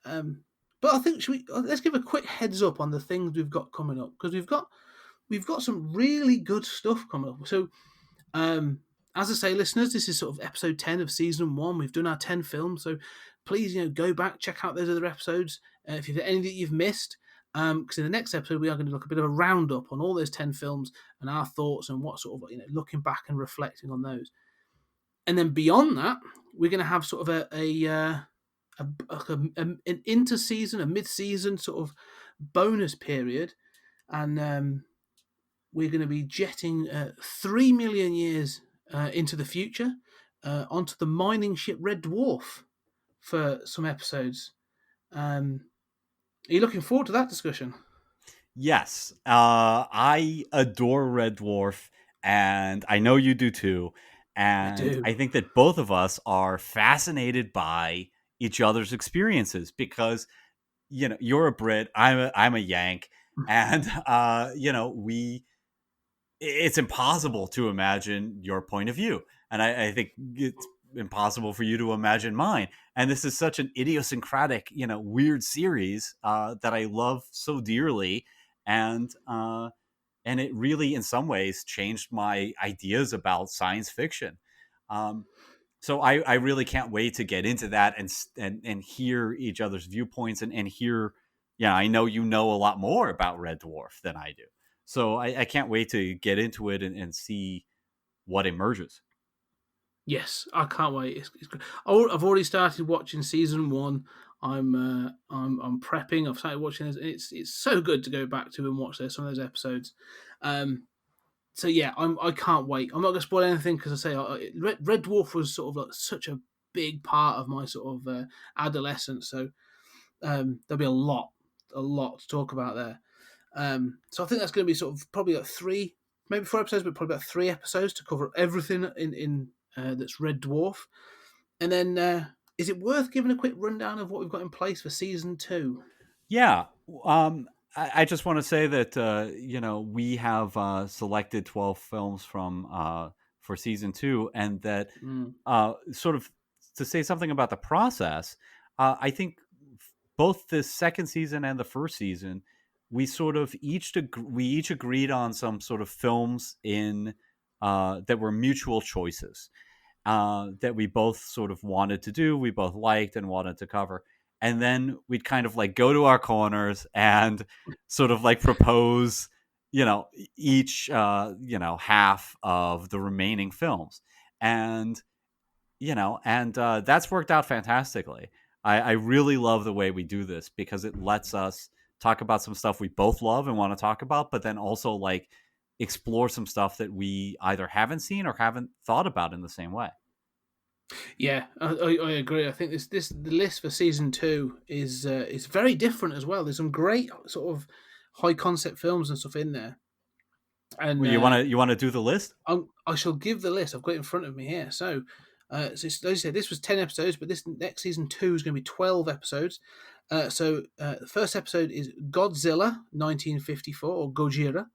But I think let's give a quick heads up on the things we've got coming up, because we've got some really good stuff coming up. So, as I say, listeners, this is sort of episode 10 of season 1. We've done our 10 films, so please, go back, check out those other episodes if you've any that you've missed. Because in the next episode, we are going to look a bit of a roundup on all those 10 films and our thoughts and what sort of looking back and reflecting on those. And then beyond that, we're going to have sort of an inter-season, a mid-season sort of bonus period, and we're going to be jetting 3 million years into the future onto the mining ship Red Dwarf for some episodes. Are you looking forward to that discussion? Yes, I adore Red Dwarf, and I know you do too. And I do. I think that both of us are fascinated by each other's experiences because, you're a Brit, I'm a Yank, and it's impossible to imagine your point of view, and I think it's impossible for you to imagine mine. And this is such an idiosyncratic, weird series that I love so dearly, and it really, in some ways, changed my ideas about science fiction. So I really can't wait to get into that and hear each other's viewpoints and hear. Yeah, I know you know a lot more about Red Dwarf than I do, so I can't wait to get into it and see what emerges. Yes, I can't wait. It's good. I've already started watching season 1. I'm prepping. I've started watching this. It's so good to go back to and watch some of those episodes. So yeah, I can't wait. I'm not going to spoil anything because I say Red Dwarf was sort of like such a big part of my sort of adolescence. So there'll be a lot to talk about there. So I think that's going to be sort of probably like 3, maybe 4 episodes, but probably about 3 episodes to cover everything in that's Red Dwarf. And then is it worth giving a quick rundown of what we've got in place for season 2? Yeah. I just want to say that we have selected 12 films from for season 2, and that sort of to say something about the process. I think both the second season and the first season, we sort of each agreed on some sort of films in that were mutual choices that we both sort of wanted to do, we both liked and wanted to cover. And then we'd kind of like go to our corners and sort of like propose, each, half of the remaining films. And, that's worked out fantastically. I really love the way we do this because it lets us talk about some stuff we both love and want to talk about, but then also like explore some stuff that we either haven't seen or haven't thought about in the same way. Yeah, I agree. I think the list for season 2 is very different as well. There's some great sort of high concept films and stuff in there. And well, you want to do the list? I shall give the list. I've got it in front of me here. So, as I said, this was 10 episodes, but this next season 2 is going to be 12 episodes. The first episode is Godzilla 1954 or Gojira.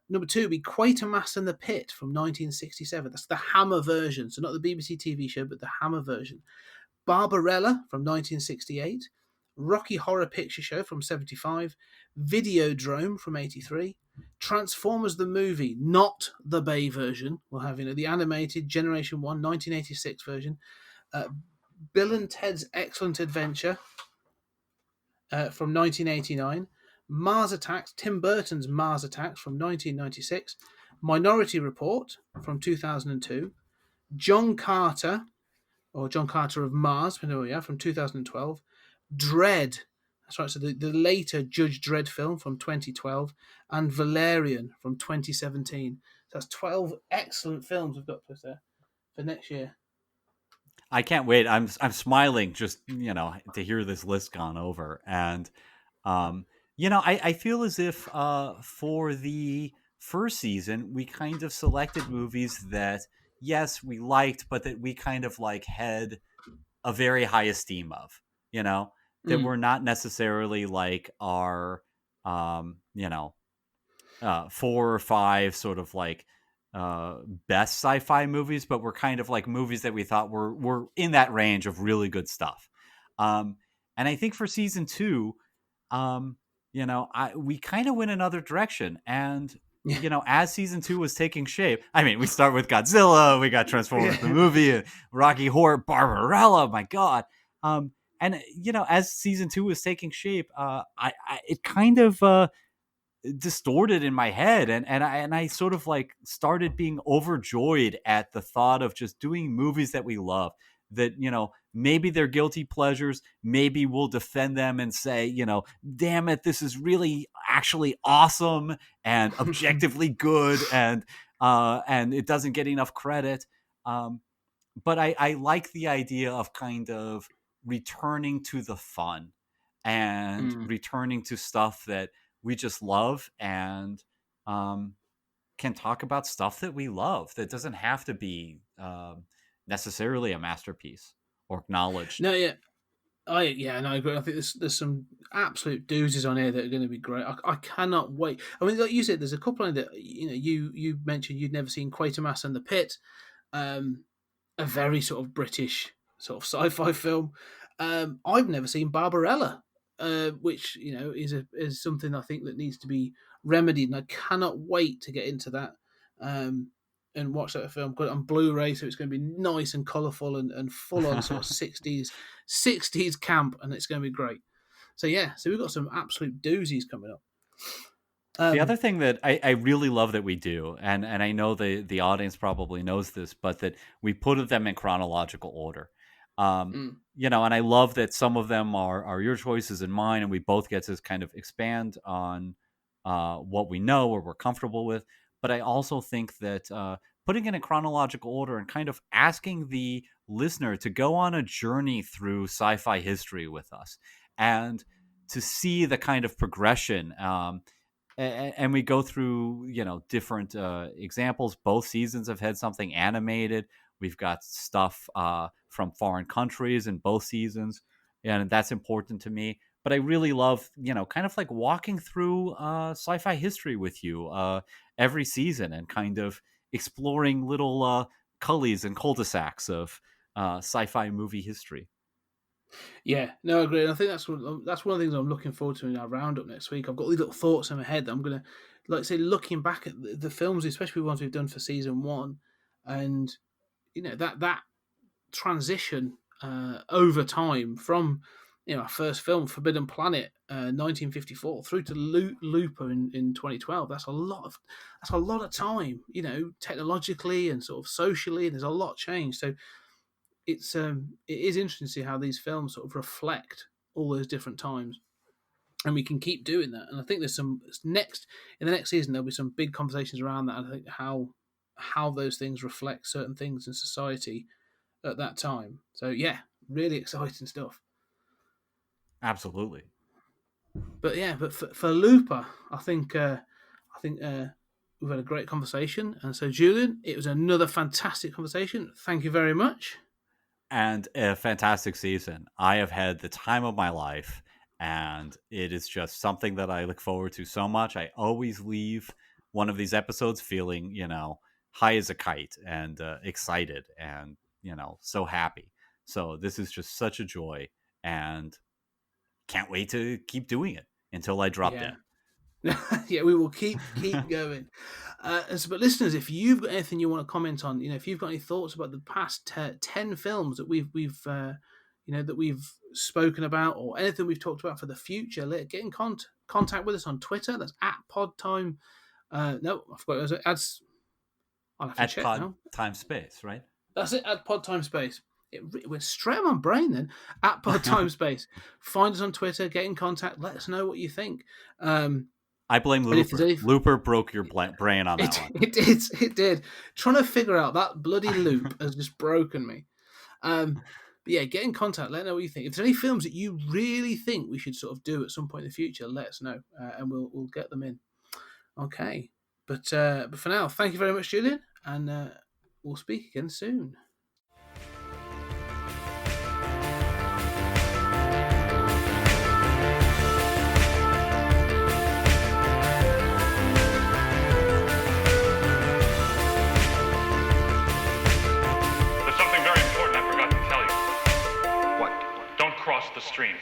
Number 2 would be Quatermass and the Pit from 1967. That's the Hammer version, so not the BBC TV show, but the Hammer version. Barbarella from 1968. Rocky Horror Picture Show from 75. Videodrome from 83. Transformers the movie, not the Bay version. We'll have the animated Generation 1 1986 version. Bill and Ted's Excellent Adventure from 1989. Mars Attacks, Tim Burton's Mars Attacks from 1996, Minority Report from 2002, John Carter, or John Carter of Mars, from 2012, Dredd. That's right. So the later Judge Dredd film from 2012 and Valerian from 2017. So that's 12 excellent films we've got for us there for next year. I can't wait. I'm smiling just to hear this list gone over, and I feel as if for the first season we kind of selected movies that yes we liked, but that we kind of like had a very high esteem of, that Mm. were not necessarily like our, um, you know, 4 or 5 sort of like best sci-fi movies, but were kind of like movies that we thought were in that range of really good stuff. Um, and I think for season 2, um, we kind of went another direction. And Yeah. as season 2 was taking shape, I mean, we start with Godzilla, we got Transformers the movie, Rocky Horror, Barbarella, my God. And as season 2 was taking shape, it kind of distorted in my head, and I sort of like started being overjoyed at the thought of just doing movies that we love, that maybe they're guilty pleasures, maybe we'll defend them and say, damn it, this is really actually awesome and objectively good, and it doesn't get enough credit. But I like the idea of kind of returning to the fun and Mm. returning to stuff that we just love, and can talk about stuff that we love that doesn't have to be necessarily a masterpiece or acknowledged. No, yeah. I agree. I think there's some absolute doozies on here that are going to be great. I cannot wait. I mean, like you said, there's a couple of that you mentioned you'd never seen Quatermass and the Pit, a very sort of British sort of sci-fi film. I've never seen Barbarella, which is something I think that needs to be remedied, and I cannot wait to get into that. And watch that film. Got it on Blu-ray, so it's going to be nice and colourful and full on sort of 60s camp, and it's going to be great. So yeah, so we've got some absolute doozies coming up. The other thing that I really love that we do, and I know the audience probably knows this, but that we put them in chronological order. Mm. And I love that some of them are your choices and mine, and we both get to kind of expand on what we know or we're comfortable with. But I also think that putting it in chronological order and kind of asking the listener to go on a journey through sci-fi history with us, and to see the kind of progression. And we go through different examples. Both seasons have had something animated. We've got stuff from foreign countries in both seasons, and that's important to me. But I really love kind of like walking through sci-fi history with you every season, and kind of exploring little cullies and cul-de-sacs of sci-fi movie history. Yeah, no, I agree. And I think that's one of the things I'm looking forward to in our roundup next week. I've got these little thoughts in my head that I'm gonna, like I say, looking back at the films, especially ones we've done for season 1, and that transition over time from our first film, Forbidden Planet, 1954, through to Looper in 2012. That's a lot of time, technologically and sort of socially. There's a lot changed. So it is interesting to see how these films sort of reflect all those different times, and we can keep doing that. And I think there's some in the next season there'll be some big conversations around that. I think how those things reflect certain things in society at that time. So yeah, really exciting stuff. Absolutely. But yeah, but for Looper, I think we've had a great conversation. And so Julian, it was another fantastic conversation. Thank you very much. And a fantastic season. I have had the time of my life, and it is just something that I look forward to so much. I always leave one of these episodes feeling, high as a kite, and excited, and so happy. So this is just such a joy, and can't wait to keep doing it until I drop Yeah. dead. Yeah, we will keep going. But listeners, if you've got anything you want to comment on, if you've got any thoughts about the past 10 films that we've that we've spoken about, or anything we've talked about for the future, get in contact with us on Twitter. That's at PodTime. No, I forgot. I'll have to At check Pod now. Time Space, right? That's it, at PodTime Space. It went straight on my brain then. At Pod Time Space. Find us on Twitter. Get in contact. Let us know what you think. I blame Looper. Looper broke your brain on that one. It did. Trying to figure out that bloody loop has just broken me. But yeah, get in contact. Let us know what you think. If there's any films that you really think we should sort of do at some point in the future, let us know, and we'll get them in. Okay, but for now, thank you very much, Julian, and we'll speak again soon. There's something very important I forgot to tell you. What? Don't cross the streams.